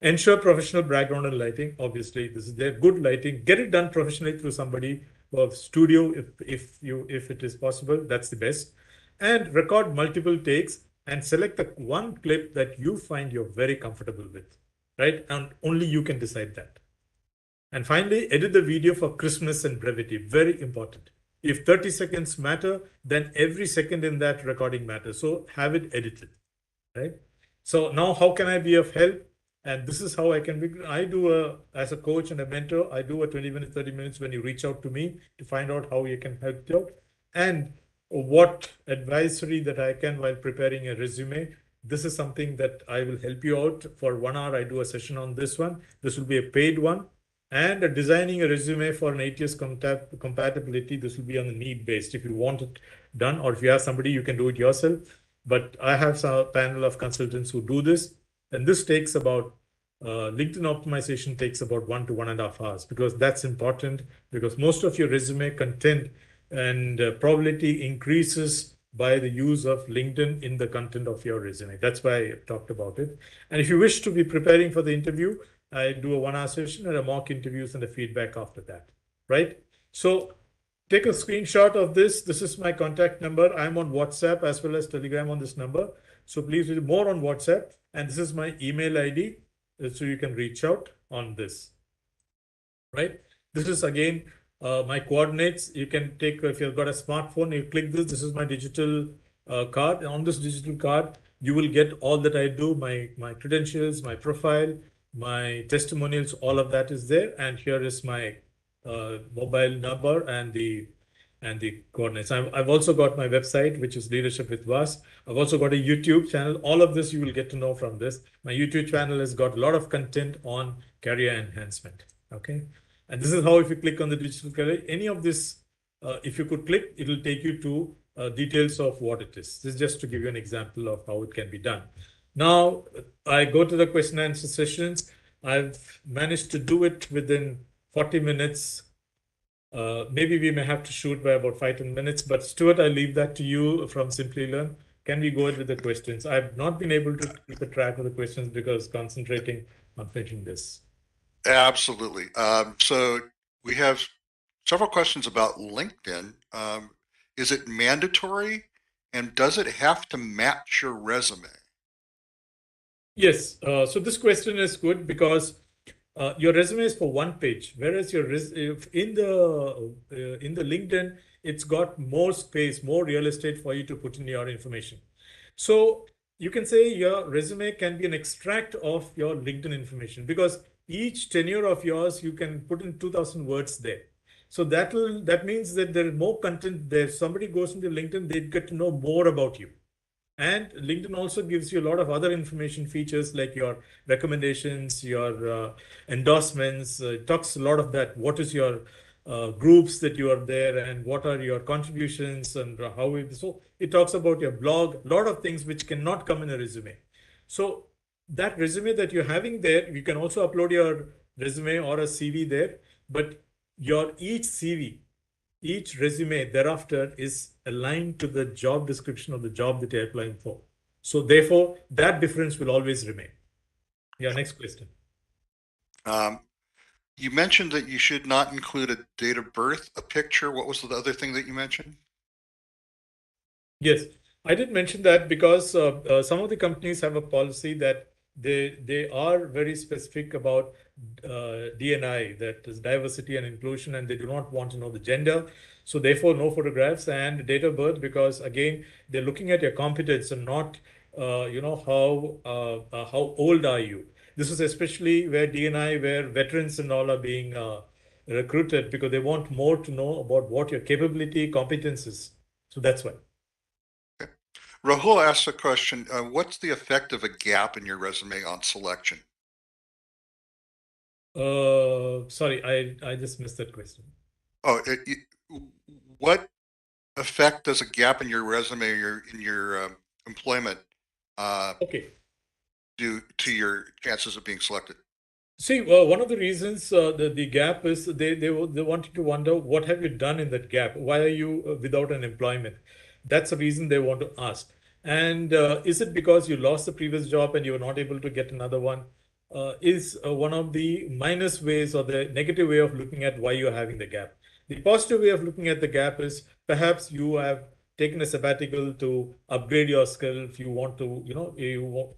Ensure professional background and lighting. Obviously, this is their good lighting. Get it done professionally through somebody or studio if it is possible. That's the best. And record multiple takes and select the one clip that you find you're very comfortable with, right? And only you can decide that. And finally, edit the video for crispness and brevity. Very important. If 30 seconds matter, then every second in that recording matters. So have it edited, right? So now how can I be of help? And this is how I can be. As a coach and a mentor, I do a 20 minutes, 30 minutes when you reach out to me to find out how you can help you out. And what advisory that I can while preparing a resume. This is something that I will help you out for 1 hour. I do a session on this one. This will be a paid one. And designing a resume for an ATS compatibility. This will be on the need based. If you want it done, or if you have somebody, you can do it yourself. But I have a panel of consultants who do this. And this takes about, LinkedIn optimization takes about 1 to 1.5 hours, because that's important, because most of your resume content and probability increases by the use of LinkedIn in the content of your resume. That's why I talked about it. And if you wish to be preparing for the interview, I do a 1 hour session and a mock interviews and a feedback after that, right? So take a screenshot of this. This is my contact number. I'm on WhatsApp as well as Telegram on this number. So please do more on WhatsApp. And this is my email ID. So you can reach out on this, right? This is again my coordinates. You can take, if you've got a smartphone, you click this. This is my digital card. On this digital card, you will get all that I do, my credentials, my profile, my testimonials, all of that is there. And here is my mobile number and the coordinates. I've also got my website, which is Leadership with Vas. I've also got a YouTube channel. All of this you will get to know from this. My YouTube channel has got a lot of content on career enhancement. Okay. And this is how, if you click on the digital career, any of this, if you could click, it will take you to details of what it is. This is just to give you an example of how it can be done. Now, I go to the question and answer sessions. I've managed to do it within 40 minutes. Maybe we may have to shoot by about 5 to 10 minutes, but Stuart, I leave that to you from Simplilearn. Can we go ahead with the questions? I've not been able to keep a track of the questions because concentrating on finishing this. Absolutely. So we have several questions about LinkedIn. Is it mandatory, and does it have to match your resume? Yes. So this question is good because your resume is for one page, whereas if in the LinkedIn, it's got more space, more real estate for you to put in your information. So you can say your resume can be an extract of your LinkedIn information, because each tenure of yours you can put in 2,000 words there. So that means that there is more content there. Somebody goes into LinkedIn, they get to know more about you. And LinkedIn also gives you a lot of other information features like your recommendations, your endorsements. It talks a lot of that. What is your groups that you are there, and what are your contributions, and so it talks about your blog, a lot of things which cannot come in a resume. So that resume that you're having there, you can also upload your resume or a CV there, but your each resume thereafter is aligned to the job description of the job that you're applying for. So therefore, that difference will always remain. Yeah, next question. Um, you mentioned that you should not include a date of birth, a picture. What was the other thing that you mentioned? Yes, I did mention that because some of the companies have a policy that they are very specific about D&I, that is diversity and inclusion, and they do not want to know the gender. So therefore, no photographs and date of birth, because again, they're looking at your competence and not, how old are you. This is especially where D&I, where veterans and all are being recruited, because they want more to know about what your capability, competence is. So that's why. Okay. Rahul asked a question. What's the effect of a gap in your resume on selection? Sorry, I just missed that question. Oh, what effect does a gap in your resume or in your employment Okay. do to your chances of being selected? See, one of the reasons the gap is they wanted to wonder, what have you done in that gap? Why are you without an employment? That's the reason they want to ask. And is it because you lost the previous job and you were not able to get another one? Is one of the minus ways or the negative way of looking at why you're having the gap. The positive way of looking at the gap is perhaps you have taken a sabbatical to upgrade your skills. You want to,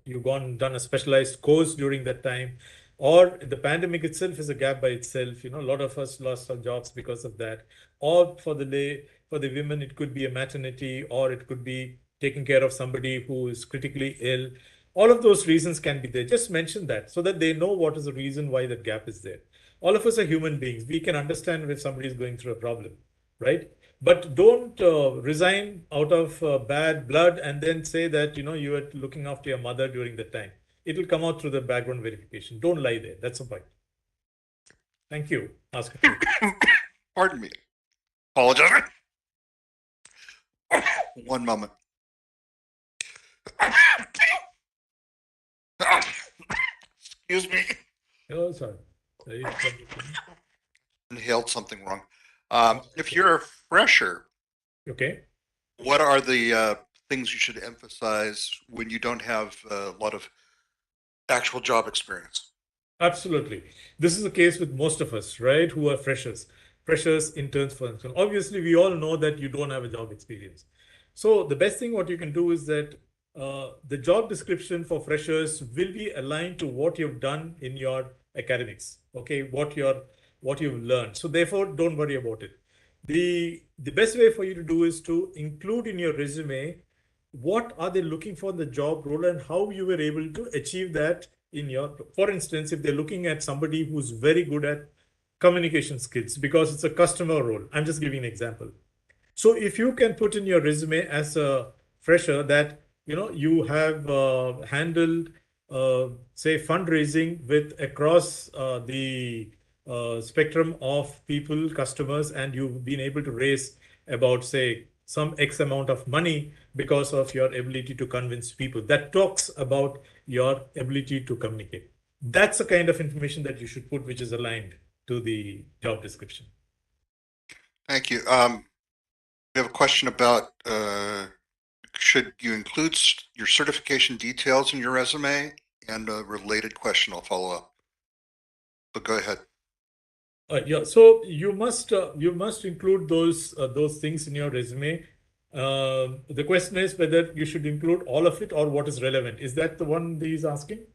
you've gone and done a specialized course during that time, or the pandemic itself is a gap by itself. A lot of us lost our jobs because of that. Or for the women, it could be a maternity, or it could be taking care of somebody who is critically ill. All of those reasons can be there. Just mention that so that they know what is the reason why that gap is there. All of us are human beings. We can understand when somebody is going through a problem, right? But don't resign out of bad blood and then say that you were looking after your mother during the time. It will come out through the background verification. Don't lie there. That's the point. Thank you. Ask a few. Pardon me. Apologize. One moment. Excuse me. Oh, sorry. Inhaled something wrong. If you're a fresher, Okay. what are the things you should emphasize when you don't have a lot of actual job experience? Absolutely. This is the case with most of us, right? Who are freshers, interns, for instance. Obviously, we all know that you don't have a job experience. So the best thing what you can do is that the job description for freshers will be aligned to what you've done in your academics. Okay, what you've learned. So therefore, don't worry about it. The best way for you to do is to include in your resume what are they looking for in the job role and how you were able to achieve that in your, for instance, if they're looking at somebody who's very good at communication skills because it's a customer role. I'm just giving an example. So if you can put in your resume as a fresher that you have handled say fundraising with across the spectrum of people, customers, and you've been able to raise about say some X amount of money because of your ability to convince people. That talks about your ability to communicate. That's the kind of information that you should put, which is aligned to the job description. Thank you. We have a question about should you include your certification details in your resume? And a related question I'll follow up. But go ahead. Yeah, so you must include those things in your resume. The question is whether you should include all of it or what is relevant. Is that the one that he's asking?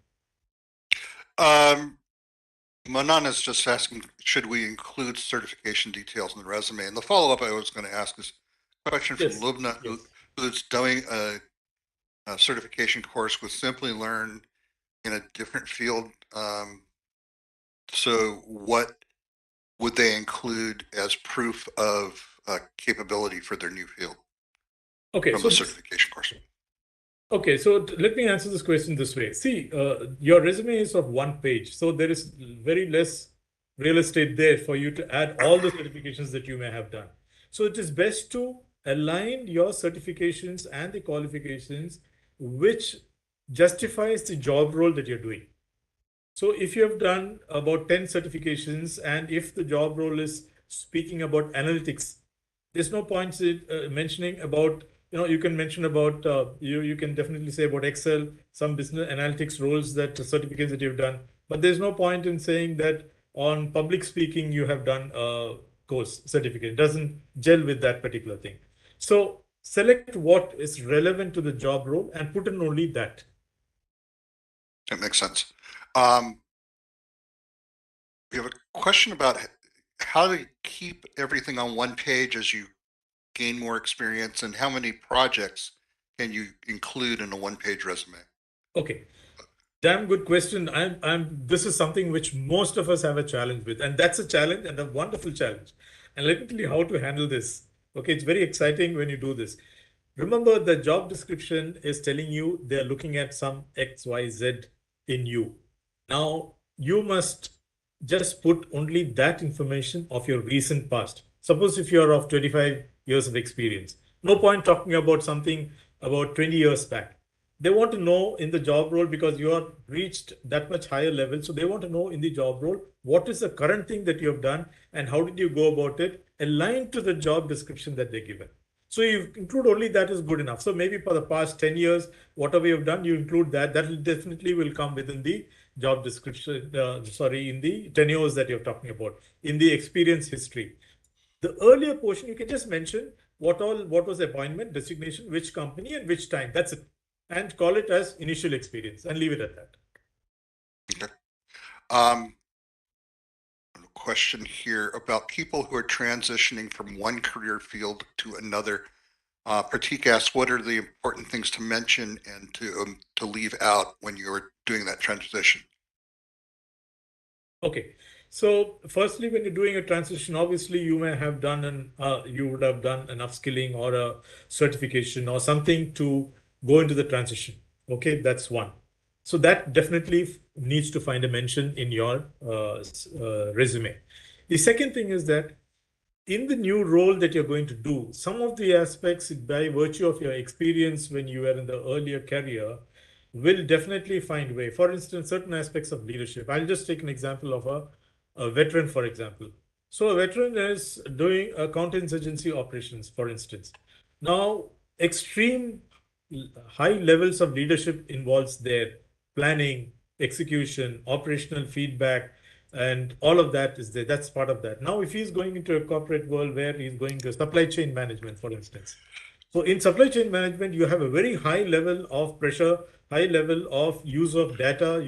Manan is just asking, should we include certification details in the resume? And the follow-up I was going to ask is a question from Yes. Lubna, Yes. who's doing a certification course with Simplilearn in a different field. So what would they include as proof of capability for their new field Okay, from so the certification course? okay, so let me answer this question this way. See, your resume is of one page, so there is very less real estate there for you to add all the certifications that you may have done. So it is best to align your certifications and the qualifications which justifies the job role that you're doing. So if you have done about 10 certifications and if the job role is speaking about analytics, there's no point mentioning about, you can mention about, you can definitely say about Excel, some business analytics roles that certificates that you've done, but there's no point in saying that on public speaking you have done a course certificate. It doesn't gel with that particular thing. So select what is relevant to the job role and put in only that. That makes sense. We have a question about how to keep everything on one page as you gain more experience, and how many projects can you include in a one-page resume? Okay. Damn good question. This is something which most of us have a challenge with, and that's a challenge and a wonderful challenge. And let me tell you how to handle this. Okay, it's very exciting when you do this. Remember, the job description is telling you they're looking at some X, Y, Z in you. Now, you must just put only that information of your recent past. Suppose if you're of 25 years of experience, no point talking about something about 20 years back. They want to know in the job role because you are reached that much higher level. So they want to know in the job role, what is the current thing that you have done and how did you go about it aligned to the job description that they're given. So you include only that is good enough. So maybe for the past 10 years, whatever you have done, you include that. That will definitely will come within the job description, in the tenures that you're talking about, in the experience history. The earlier portion, you can just mention what was the appointment, designation, which company, and which time. That's it. And call it as initial experience and leave it at that. Okay. A question here about people who are transitioning from one career field to another. Pratik asks, what are the important things to mention and to leave out when you're doing that transition? Okay. So firstly, when you're doing a transition, obviously you may have you would have done an upskilling or a certification or something to go into the transition. Okay, that's one. So that definitely needs to find a mention in your resume. The second thing is that in the new role that you're going to do, some of the aspects by virtue of your experience when you were in the earlier career will definitely find way. For instance, certain aspects of leadership. I'll just take an example of a veteran, for example. So a veteran is doing a counterinsurgency operations, for instance. Now, extreme high levels of leadership involves their planning, execution, operational feedback, and all of that is there. That's part of that. Now, if he's going into a corporate world where he's going to supply chain management, for instance. So in supply chain management, you have a very high level of pressure, high level of use of data.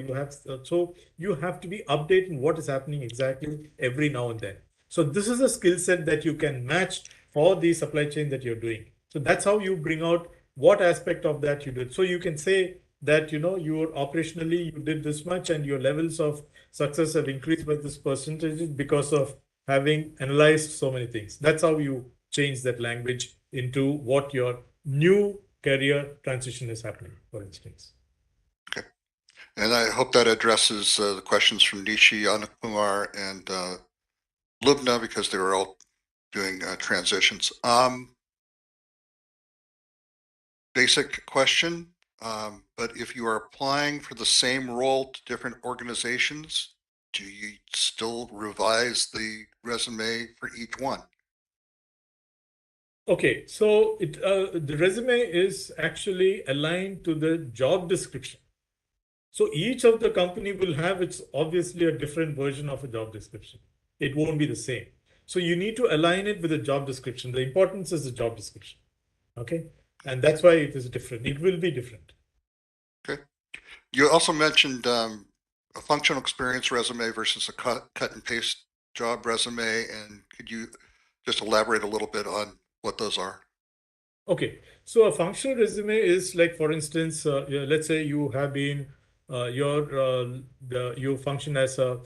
So you have to be updating what is happening exactly every now and then. So this is a skill set that you can match for the supply chain that you're doing. So that's how you bring out what aspect of that you did. So you can say that you operationally you did this much and your levels of success have increased by this percentage because of having analyzed so many things. That's how you change that language into what your new career transition is happening, for instance. Okay. And I hope that addresses the questions from Nishi, Anakumar, and Lubna, because they were all doing transitions. Basic question, but if you are applying for the same role to different organizations, do you still revise the resume for each one? Okay, so the resume is actually aligned to the job description. So each of the company will have its obviously a different version of a job description. It won't be the same. So you need to align it with the job description. The importance is the job description. Okay. And that's why it is different. It will be different. Okay. You also mentioned a functional experience resume versus a cut and paste job resume. And could you just elaborate a little bit on what those are? Okay, so a functional resume is like, for instance, yeah, let's say you have been you function as a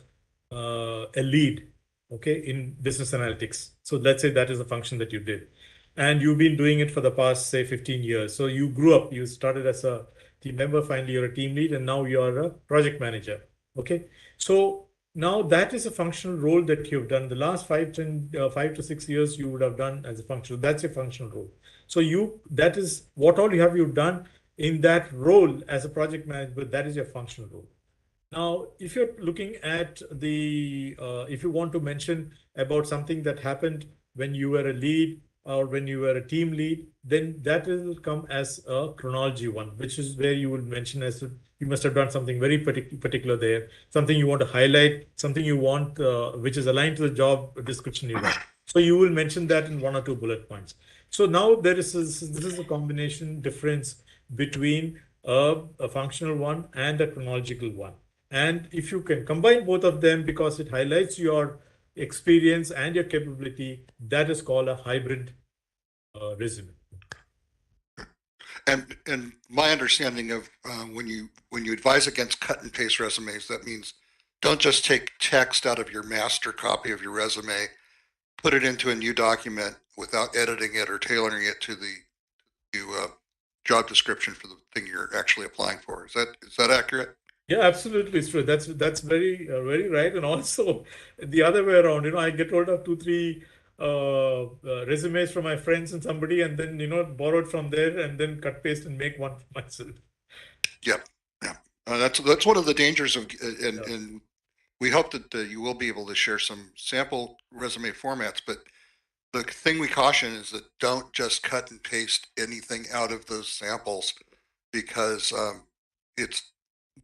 lead, okay, in business analytics. So let's say that is the function that you did, and you've been doing it for the past say 15 years. So you grew up, you started as a team member, finally you're a team lead, and now you're a project manager. Okay, so now that is a functional role that you've done. The last 5 to 6 years you would have done as a functional. That's a functional role. So that is what all you've done in that role as a project manager, that is your functional role. Now, if you're looking at if you want to mention about something that happened when you were a lead or when you were a team lead, then that will come as a chronology one, which is where you will mention as you must have done something very particular there, something you want to highlight, something you want which is aligned to the job description you got. So you will mention that in 1 or 2 bullet points. So now this is a combination difference between a functional one and a chronological one. And if you can combine both of them because it highlights your experience and your capability, that is called a hybrid resume. And my understanding of when you advise against cut and paste resumes, that means don't just take text out of your master copy of your resume, put it into a new document without editing it or tailoring it to the job description for the thing you're actually applying for. Is that accurate? Yeah, absolutely, it's true. That's very right. And also the other way around, I get hold of 2, 3 resumes from my friends and somebody, and then borrowed from there, and then cut paste and make one for myself. Yep. Yeah. That's one of the dangers of, Yeah. and we hope that you will be able to share some sample resume formats, but the thing we caution is that don't just cut and paste anything out of those samples because it's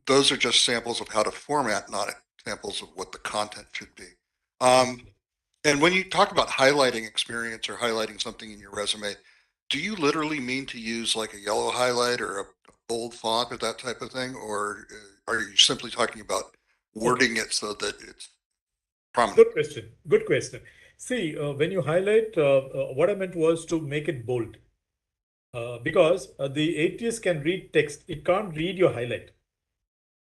those are just samples of how to format, not examples of what the content should be. And when you talk about highlighting experience or highlighting something in your resume, do you literally mean to use like a yellow highlight or a bold font or that type of thing? Or are you simply talking about Okay. wording it so that it's prominent? Good question. Good question. See, when you highlight, what I meant was to make it bold. Because the ATS can read text, it can't read your highlight.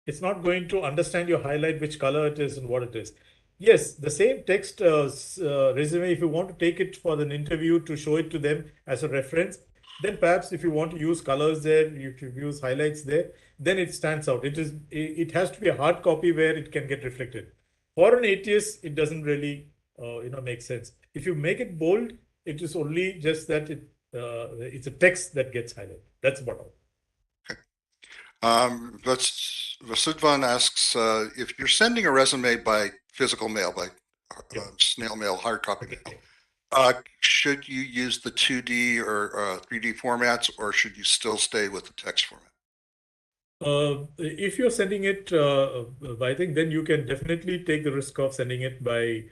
It's not going to understand your highlight, which color it is and what it is. Yes, the same text resume, if you want to take it for an interview to show it to them as a reference, then perhaps if you want to use colors there, you should use highlights there, then it stands out. It has to be a hard copy where it can get reflected. For an ATS, it doesn't really make sense. If you make it bold, it is only just that it's a text that gets highlighted. That's about all. Vasudvan asks if you're sending a resume by physical mail, by Yeah. snail mail, hard copy mail, Okay. should you use the 2D or 3D formats, or should you still stay with the text format? If you're sending it by thing, then you can definitely take the risk of sending it by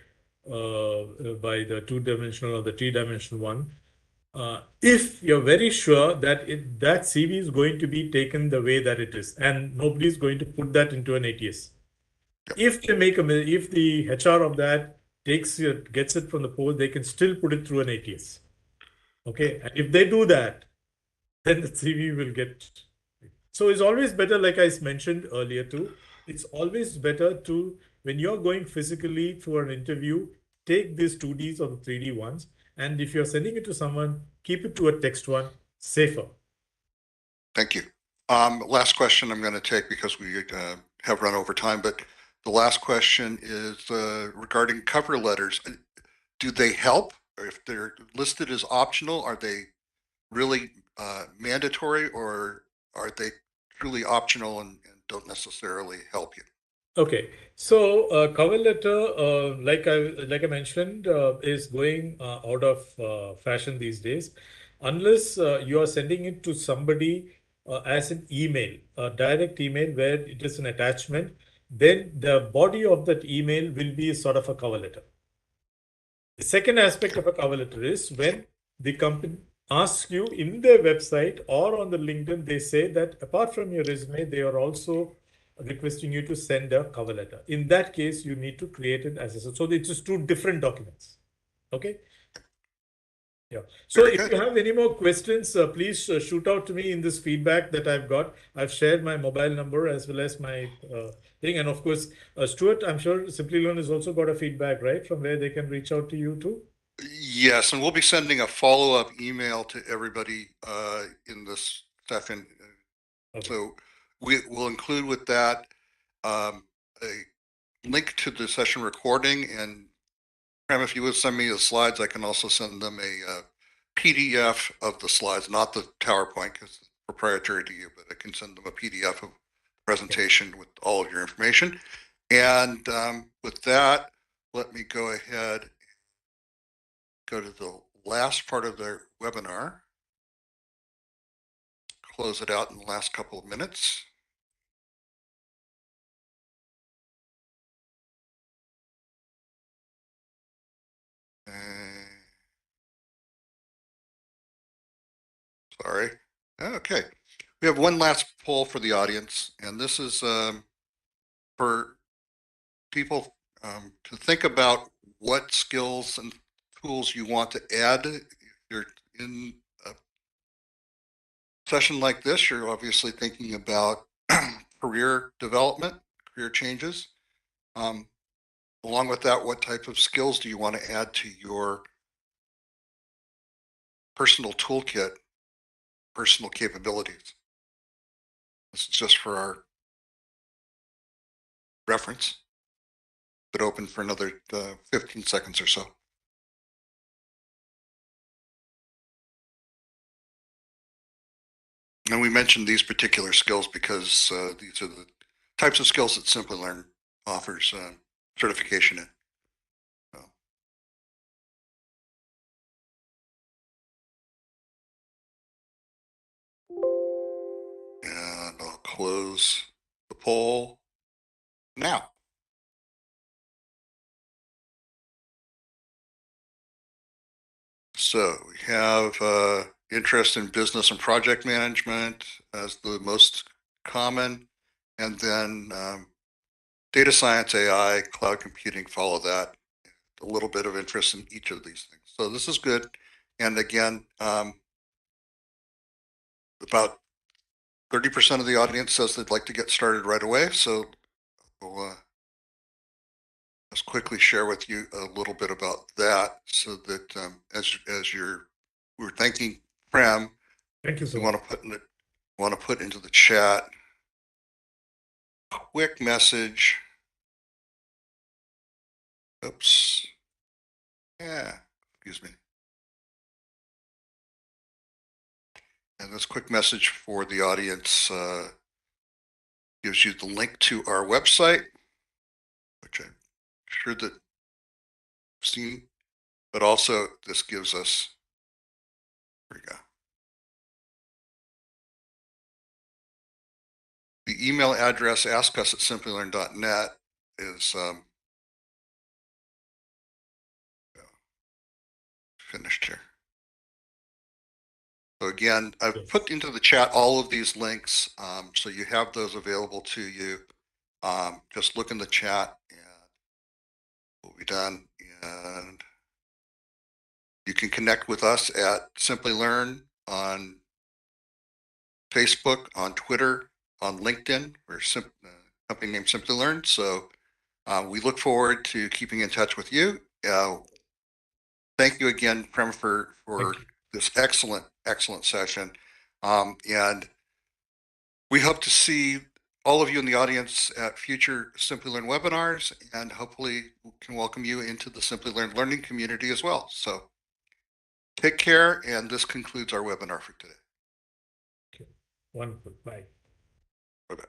the 2-dimensional or the 3-dimensional one. If you're very sure that that CV is going to be taken the way that it is, and nobody is going to put that into an ATS. Yep. If the HR of that gets it from the post, they can still put it through an ATS. Okay, and if they do that, then the CV will get. So it's always better, like I mentioned earlier too, it's always better to, when you're going physically for an interview, take these 2Ds or the 3D ones. And if you're sending it to someone, keep it to a text one, safer. Thank you. Last question I'm going to take because we have run over time, but the last question is regarding cover letters. Do they help? Or if they're listed as optional, are they really mandatory, or are they truly optional and don't necessarily help you? Okay, so cover letter, like I mentioned, is going out of fashion these days, unless you are sending it to somebody as an email, a direct email where it is an attachment. Then the body of that email will be sort of a cover letter. The second aspect of a cover letter is when the company asks you in their website or on the LinkedIn, they say that apart from your resume, they are also requesting you to send a cover letter. In that case, you need to create it as a, so it's just two different documents. Okay. Yeah. So Very if good. you have any more questions, please shoot out to me in this feedback that I've got. I've shared my mobile number as well as my thing. And of course, Stuart, I'm sure Simplilearn has also got a feedback, right, from where they can reach out to you too. Yes, and we'll be sending a follow-up email to everybody in this session. Okay. So we will include with that a link to the session recording. And Prem, if you would send me the slides, I can also send them a PDF of the slides, not the PowerPoint because it's proprietary to you, but I can send them a PDF of the presentation with all of your information. And with that, let me go ahead and go to the last part of the webinar, close it out in the last couple of minutes. Sorry. Okay. We have one last poll for the audience, and this is for people to think about what skills and tools you want to add. If you're in a session like this, you're obviously thinking about career development, career changes. Along with that, what type of skills do you want to add to your personal toolkit, personal capabilities? This is just for our reference, but open for another 15 seconds or so. And we mentioned these particular skills because these are the types of skills that Simplilearn offers certification in. So, and I'll close the poll now. So we have interest in business and project management as the most common, and then data science, AI, cloud computing follow that. A little bit of interest in each of these things. So this is good. And again, about 30% of the audience says they'd like to get started right away. So we'll just quickly share with you a little bit about that so that we're thanking Prem, Thank you we so much. want to put into the chat a quick message. Oops. Yeah, excuse me. And this quick message for the audience gives you the link to our website, which I'm sure that you've seen, but also this gives us, here we go. The email address, askus@simplilearn.net, is finished here. So again, I've Yes. put into the chat all of these links, so you have those available to you. Just look in the chat and we'll be done. And you can connect with us at Simplilearn on Facebook, on Twitter, on LinkedIn. We're company named Simplilearn. So we look forward to keeping in touch with you. Thank you again, Prem, for Thank you. this excellent session. And we hope to see all of you in the audience at future Simplilearn webinars, and hopefully can welcome you into the Simplilearn learning community as well. So take care, and this concludes our webinar for today. Okay. Wonderful. Bye. Bye-bye.